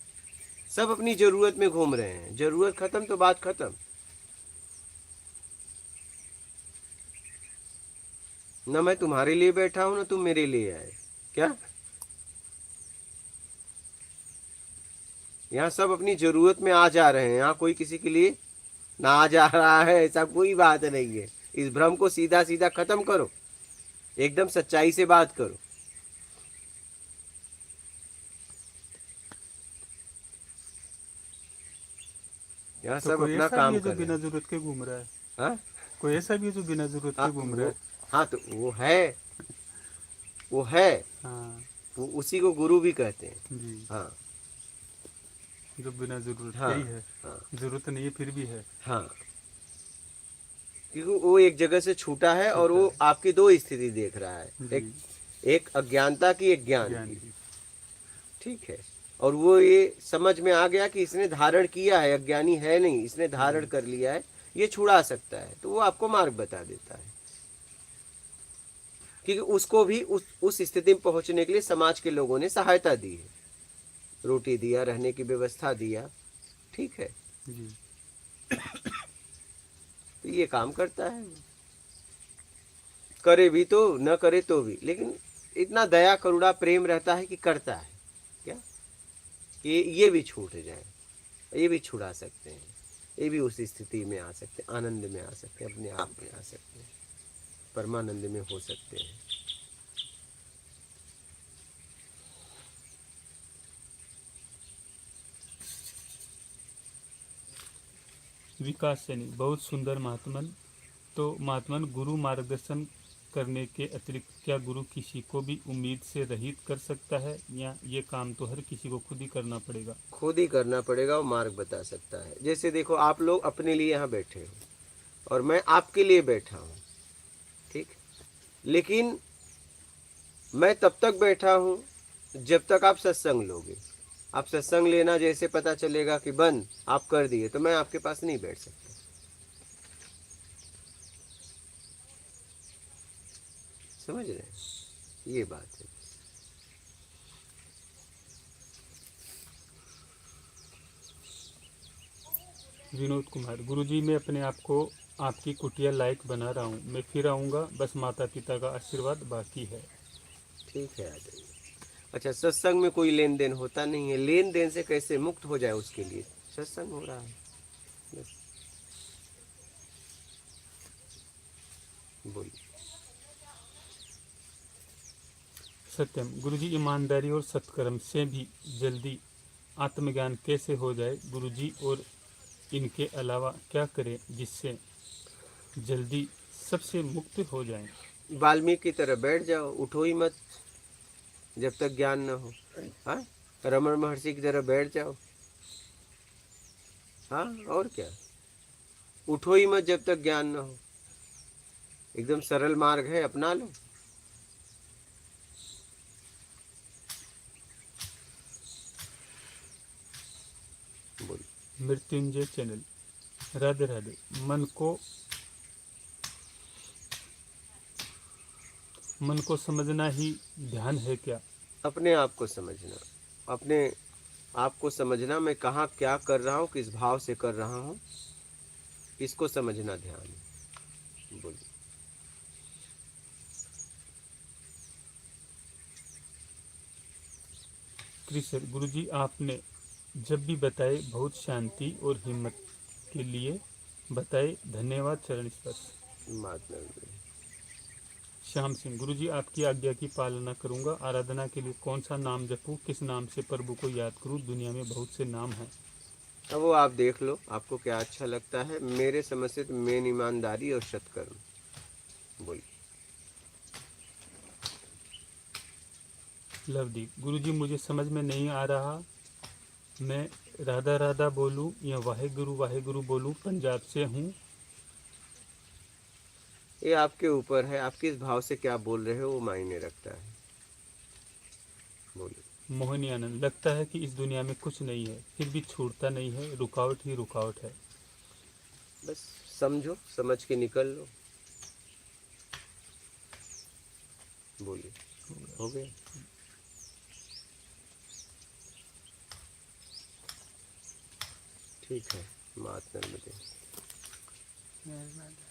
S2: सब अपनी जरूरत में घूम रहे हैं, जरूरत खत्म तो बात खत्म। ना मैं तुम्हारे लिए बैठा हूं ना तुम मेरे लिए आए, क्या। यहाँ सब अपनी जरूरत में आ जा रहे हैं, यहाँ कोई किसी के लिए ना आ जा रहा है, ऐसा कोई बात नहीं है। इस भ्रम को सीधा सीधा खत्म करो, एकदम सच्चाई से बात करो। यहाँ
S1: तो
S2: सब
S1: कोई
S2: अपना
S1: ऐसा भी
S2: काम
S1: है जो
S2: कर रहे
S1: बिना
S2: हैं।
S1: जरूरत के घूम रहा है?
S2: हाँ
S1: कोई ऐसा भी है जो बिना जरूरत के
S2: हाँ,
S1: घूम रहा है?
S2: हाँ तो वो है,
S1: हाँ
S2: वो उसी को गुरु भी कहते हैं।
S1: जी,
S2: हाँ
S1: जो बिना जरूरत
S2: हाँ
S1: के ही है,
S2: हाँ
S1: जरूरत नहीं है फिर भी है।
S2: हाँ, क्योंकि वो एक जगह से छूटा है और
S1: छूटा
S2: वो आपकी दो स्थिति देख रहा है, एक
S1: जी,
S2: एक अज्ञानता की, एक ज्ञान
S1: ज्ञान
S2: की।
S1: की।
S2: ठीक है, और वो ये समझ में आ गया कि इसने धारण किया है, अज्ञानी है नहीं, इसने धारण कर लिया है, ये छुड़ा सकता है, तो वो आपको मार्ग बता देता है। क्योंकि उसको भी उस स्थिति में पहुंचने के लिए समाज के लोगों ने सहायता दी है, रोटी दिया, रहने की व्यवस्था दिया। ठीक है,
S1: जी,
S2: तो ये काम करता है, करे भी तो न करे तो भी, लेकिन इतना दया करुणा प्रेम रहता है कि करता है क्या, ये भी छूट जाए, ये भी छुड़ा सकते हैं, ये भी उस स्थिति में आ सकते हैं, आनंद में आ सकते हैं, अपने आप में आ सकते हैं, परमानंद में हो सकते हैं।
S1: विकास सैनी, बहुत सुंदर महात्मन। तो महात्मन, गुरु मार्गदर्शन करने के अतिरिक्त क्या गुरु किसी को भी उम्मीद से रहित कर सकता है, या ये काम तो हर किसी को खुद ही करना पड़ेगा?
S2: खुद ही करना पड़ेगा, वो मार्ग बता सकता है। जैसे देखो, आप लोग अपने लिए यहाँ बैठे हो और मैं आपके लिए बैठा हूँ, ठीक, लेकिन मैं तब तक बैठा हूँ जब तक आप सत्संग लोगे। आप सत्संग लेना जैसे पता चलेगा कि बंद आप कर दिए, तो मैं आपके पास नहीं बैठ सकता। समझ रहे हैं, ये बात है।
S1: विनोद कुमार, गुरुजी मैं अपने आप को आपकी कुटिया लायक बना रहा हूँ, मैं फिर आऊँगा, बस माता पिता का आशीर्वाद बाकी है।
S2: ठीक है, आ जाइए। अच्छा, सत्संग में कोई लेन देन होता नहीं है, लेन देन से कैसे मुक्त हो जाए उसके लिए सत्संग हो रहा है बस। बोलिए।
S1: सत्यम, गुरुजी ईमानदारी और सत्कर्म से भी जल्दी आत्मज्ञान कैसे हो जाए गुरुजी, और इनके अलावा क्या करें जिससे जल्दी सबसे मुक्त हो जाएं?
S2: वाल्मीकि की तरह बैठ जाओ, उठो ही मत जब तक ज्ञान न हो। हाँ, रमण महर्षि की तरह बैठ जाओ। हाँ, और क्या, उठो ही मत जब तक ज्ञान न हो। एकदम सरल मार्ग है, अपना लो। बोलो।
S1: मृत्युंजय चैनल, राधे राधे। मन को समझना ही ध्यान है क्या?
S2: अपने आप को समझना, अपने आप को समझना, मैं कहाँ क्या कर रहा हूँ, किस भाव से कर रहा हूँ, इसको समझना ध्यान है। बोलिए।
S1: कृष्ण, गुरुजी आपने जब भी बताए बहुत शांति और हिम्मत के लिए बताए, धन्यवाद। चरण स्पर्श।
S2: महात्मा
S1: श्याम सिंह, गुरुजी आपकी आज्ञा की पालना करूंगा। आराधना के लिए कौन सा नाम जपूं, किस नाम से प्रभु को याद करूं? दुनिया में बहुत से नाम हैं।
S2: अब वो आप देख लो, आपको क्या अच्छा लगता है। मेरे समझ से तो मेन ईमानदारी और सत्कर्म। बोलिए।
S1: लवदीप, गुरुजी मुझे समझ में नहीं आ रहा, मैं राधा राधा बोलूं या वाहे गुरु बोलूं? पंजाब से हूं,
S2: ये आपके ऊपर है, आप किस भाव से क्या बोल रहे हो वो मायने रखता है। बोलिए।
S1: मोहिनी आनंद, लगता है कि इस दुनिया में कुछ नहीं है, फिर भी छूटता नहीं है, रुकावट ही रुकावट है।
S2: बस समझो, समझ के निकल लो। बोलिए। हो गया। ठीक है। मात नर्मदे।
S4: मेहरबानी।